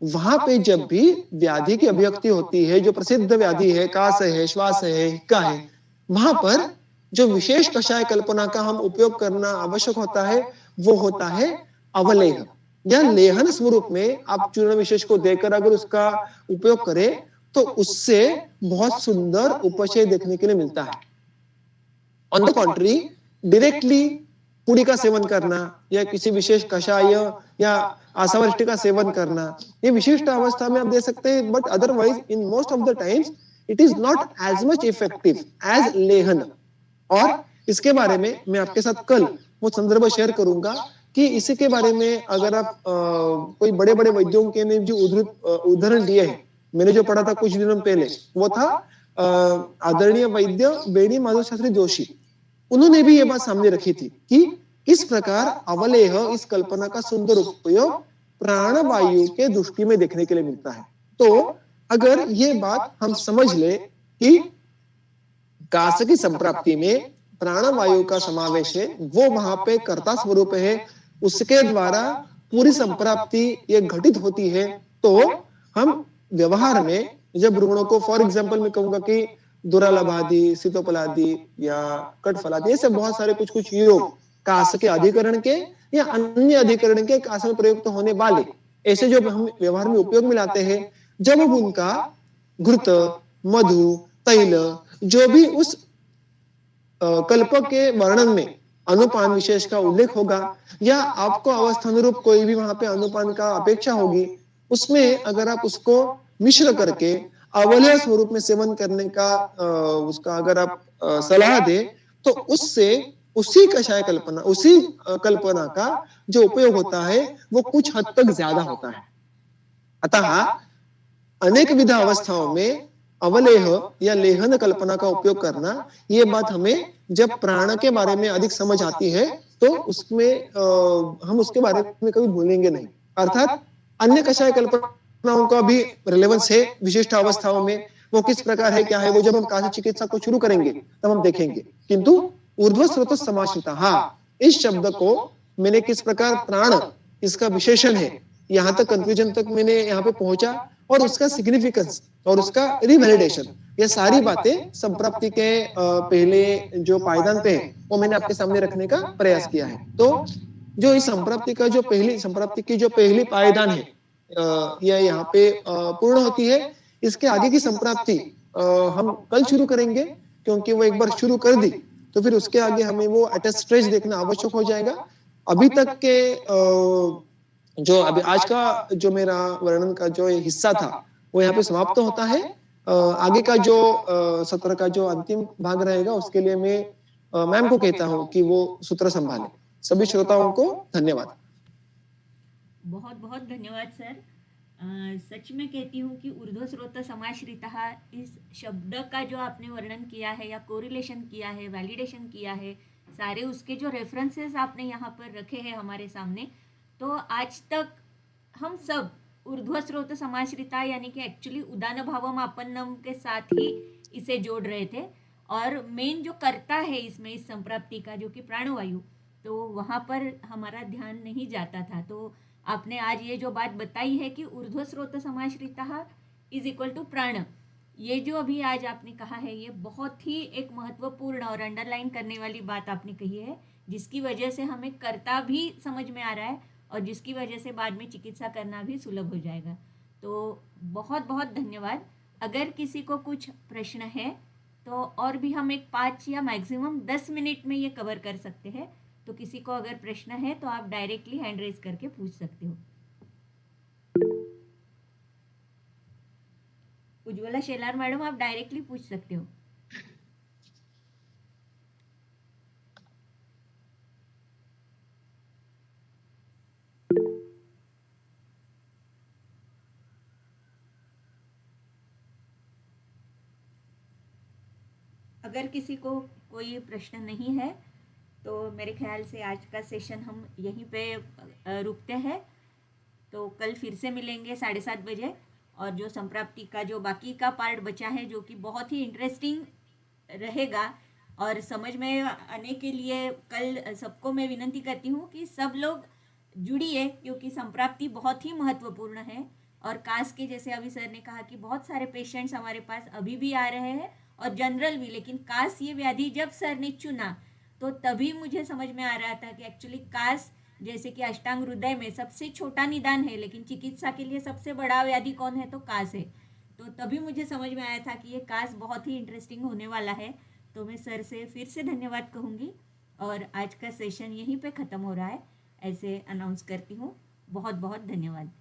वहां पे जब भी व्याधि की अभिव्यक्ति होती है, जो प्रसिद्ध व्याधि है, कास है, श्वास है, हिक्का है, वहां पर जो विशेष कषाय कल्पना का हम उपयोग करना आवश्यक होता है वो होता है अवलेह या लेहन स्वरूप में। आप चूर्ण विशेष को देकर अगर उसका उपयोग करें तो उससे बहुत सुंदर उपशय देखने के लिए मिलता है। ऑन द कॉन्ट्री डायरेक्टली पुड़ी का सेवन करना या किसी विशेष कषाय या आसावृष्टि का सेवन करना, ये विशिष्ट अवस्था में आप दे सकते हैं, but otherwise in most of the times it is not as much effective as लेहन। और इसके बारे में मैं आपके साथ कल वो संदर्भ शेयर करूंगा कि इसी के बारे में अगर आप कोई बड़े बड़े वैद्यों के ने जो उदाहरण दिए हैं, मैंने जो पढ़ा था कुछ दिनों पहले वो था आदरणीय वैद्य बेनी माधव शास्त्री जोशी, उन्होंने भी ये बात सामने रखी थी कि किस प्रकार अवलेह इस कल्पना का सुंदर उपयोग प्राणवायु के दृष्टि में देखने के लिए मिलता है। तो अगर ये बात हम समझ ले कि कास की संप्राप्ति में प्राणवायु का समावेश है, वो वहां पे कर्ता स्वरूप है, उसके द्वारा पूरी संप्राप्ति ये घटित होती है। तो हम व्यवहार में जब रुग्णों को, फॉर एग्जाम्पल मैं कहूंगा कि दुरालभादि, सीतोपलादि या कटफलादि, ऐसे बहुत सारे कुछ कुछ योग कास के अधिकरण के या अन्य अधिकरण के कास में प्रयुक्त होने वाले ऐसे जो हम व्यवहार में उपयोग में लाते हैं, जब हम उनका घृत, मधु, तैल जो भी उस कल्प के वर्णन में अनुपान विशेष का उल्लेख होगा या आपको अवस्थानुरूप कोई भी वहां पे अनुपान का अपेक्षा होगी, उसमें अगर आप उसको मिश्र करके अवलेह स्वरूप में सेवन करने का उसका अगर आप सलाह दे, तो उससे उसी कषाय कल्पना, उसी कल्पना का जो उपयोग होता है वो कुछ हद तक ज्यादा होता है। अतः अनेक विध अवस्थाओं में अवलेह या लेहन कल्पना का उपयोग करना, ये बात हमें जब प्राण के बारे में अधिक समझ आती है तो उसमें हम उसके बारे में कभी भूलेंगे नहीं। अर्थात अन्य कषाय कल्पनाओं का भी रिलेवेंस है विशिष्ट अवस्थाओं में, वो किस प्रकार है क्या है वो जब हम काशी चिकित्सा को शुरू करेंगे तब हम देखेंगे। किंतु ऊर्ध्व स्रोत समाश्रिता, हाँ, इस शब्द को मैंने किस प्रकार प्राण इसका विशेषण है, यहाँ तक कंक्लूजन तक मैंने यहाँ पे पहुंचा और उसका सिग्निफिकेंस और उसका रिवैलिडेशन, ये सारी बातें संप्राप्ति के पहले जो पायदान पे है वो मैंने आपके सामने रखने का प्रयास किया है। तो जो इस संप्राप्ति का जो पहली संप्राप्ति की जो पहली पायदान है यह यहाँ पे पूर्ण होती है। इसके आगे की संप्राप्ति हम कल शुरू करेंगे, क्योंकि वो एक बार शुरू कर दी तो फिर उसके आगे हमें वो अटैच्ड देखना आवश्यक हो जाएगा। अभी तक के जो अभी आज का जो मेरा वर्णन का जो हिस्सा था वो यहाँ पे समाप्त होता है। आगे का जो सत्र का जो अंतिम भाग रहेगा उसके लिए मैं मैम को कहता हूँ कि वो सूत्र संभाले। सभी श्रोताओं को धन्यवाद। बहुत बहुत धन्यवाद सर। सच में कहती हूँ कि ऊर्ध्व स्रोत समाश्रितः इस शब्द का जो आपने वर्णन किया है या कोरिलेशन किया है, वैलिडेशन किया है, सारे उसके जो रेफरेंसेस आपने यहाँ पर रखे हैं हमारे सामने, तो आज तक हम सब ऊर्ध्व स्रोत समाश्रिता यानी कि एक्चुअली उदान भावम आपन्नम के साथ ही इसे जोड़ रहे थे, और मेन जो कर्ता है इसमें इस संप्राप्ति का जो कि प्राणवायु, तो वहाँ पर हमारा ध्यान नहीं जाता था। तो आपने आज ये जो बात बताई है कि ऊर्ध्व स्रोत समाश्रिता इज इक्वल टू प्राण, ये जो अभी आज आपने कहा है ये बहुत ही एक महत्वपूर्ण और अंडरलाइन करने वाली बात आपने कही है, जिसकी वजह से हमें कर्ता भी समझ में आ रहा है और जिसकी वजह से बाद में चिकित्सा करना भी सुलभ हो जाएगा। तो बहुत बहुत धन्यवाद। अगर किसी को कुछ प्रश्न है तो और भी हम एक 5 या मैक्सिमम 10 मिनट में ये कवर कर सकते हैं। तो किसी को अगर प्रश्न है तो आप डायरेक्टली हैंड रेज करके पूछ सकते हो। उज्ज्वला शेलार मैडम, आप डायरेक्टली पूछ सकते हो। अगर किसी को कोई प्रश्न नहीं है तो मेरे ख्याल से आज का सेशन हम यहीं पे रुकते हैं। तो कल फिर से मिलेंगे 7:30 बजे, और जो संप्राप्ति का जो बाकी का पार्ट बचा है जो कि बहुत ही इंटरेस्टिंग रहेगा और समझ में आने के लिए कल सबको मैं विनती करती हूँ कि सब लोग जुड़िए, क्योंकि संप्राप्ति बहुत ही महत्वपूर्ण है। और कास के जैसे अभी सर ने कहा कि बहुत सारे पेशेंट्स हमारे पास अभी भी आ रहे हैं और जनरल भी, लेकिन कास ये व्याधि जब सर ने चुना तो तभी मुझे समझ में आ रहा था कि एक्चुअली कास जैसे कि अष्टांग हृदय में सबसे छोटा निदान है, लेकिन चिकित्सा के लिए सबसे बड़ा व्याधि कौन है तो कास है। तो तभी मुझे समझ में आया था कि ये कास बहुत ही इंटरेस्टिंग होने वाला है। तो मैं सर से फिर से धन्यवाद कहूँगी और आज का सेशन यहीं पे ख़त्म हो रहा है, ऐसे अनाउंस करती हूँ। बहुत बहुत धन्यवाद।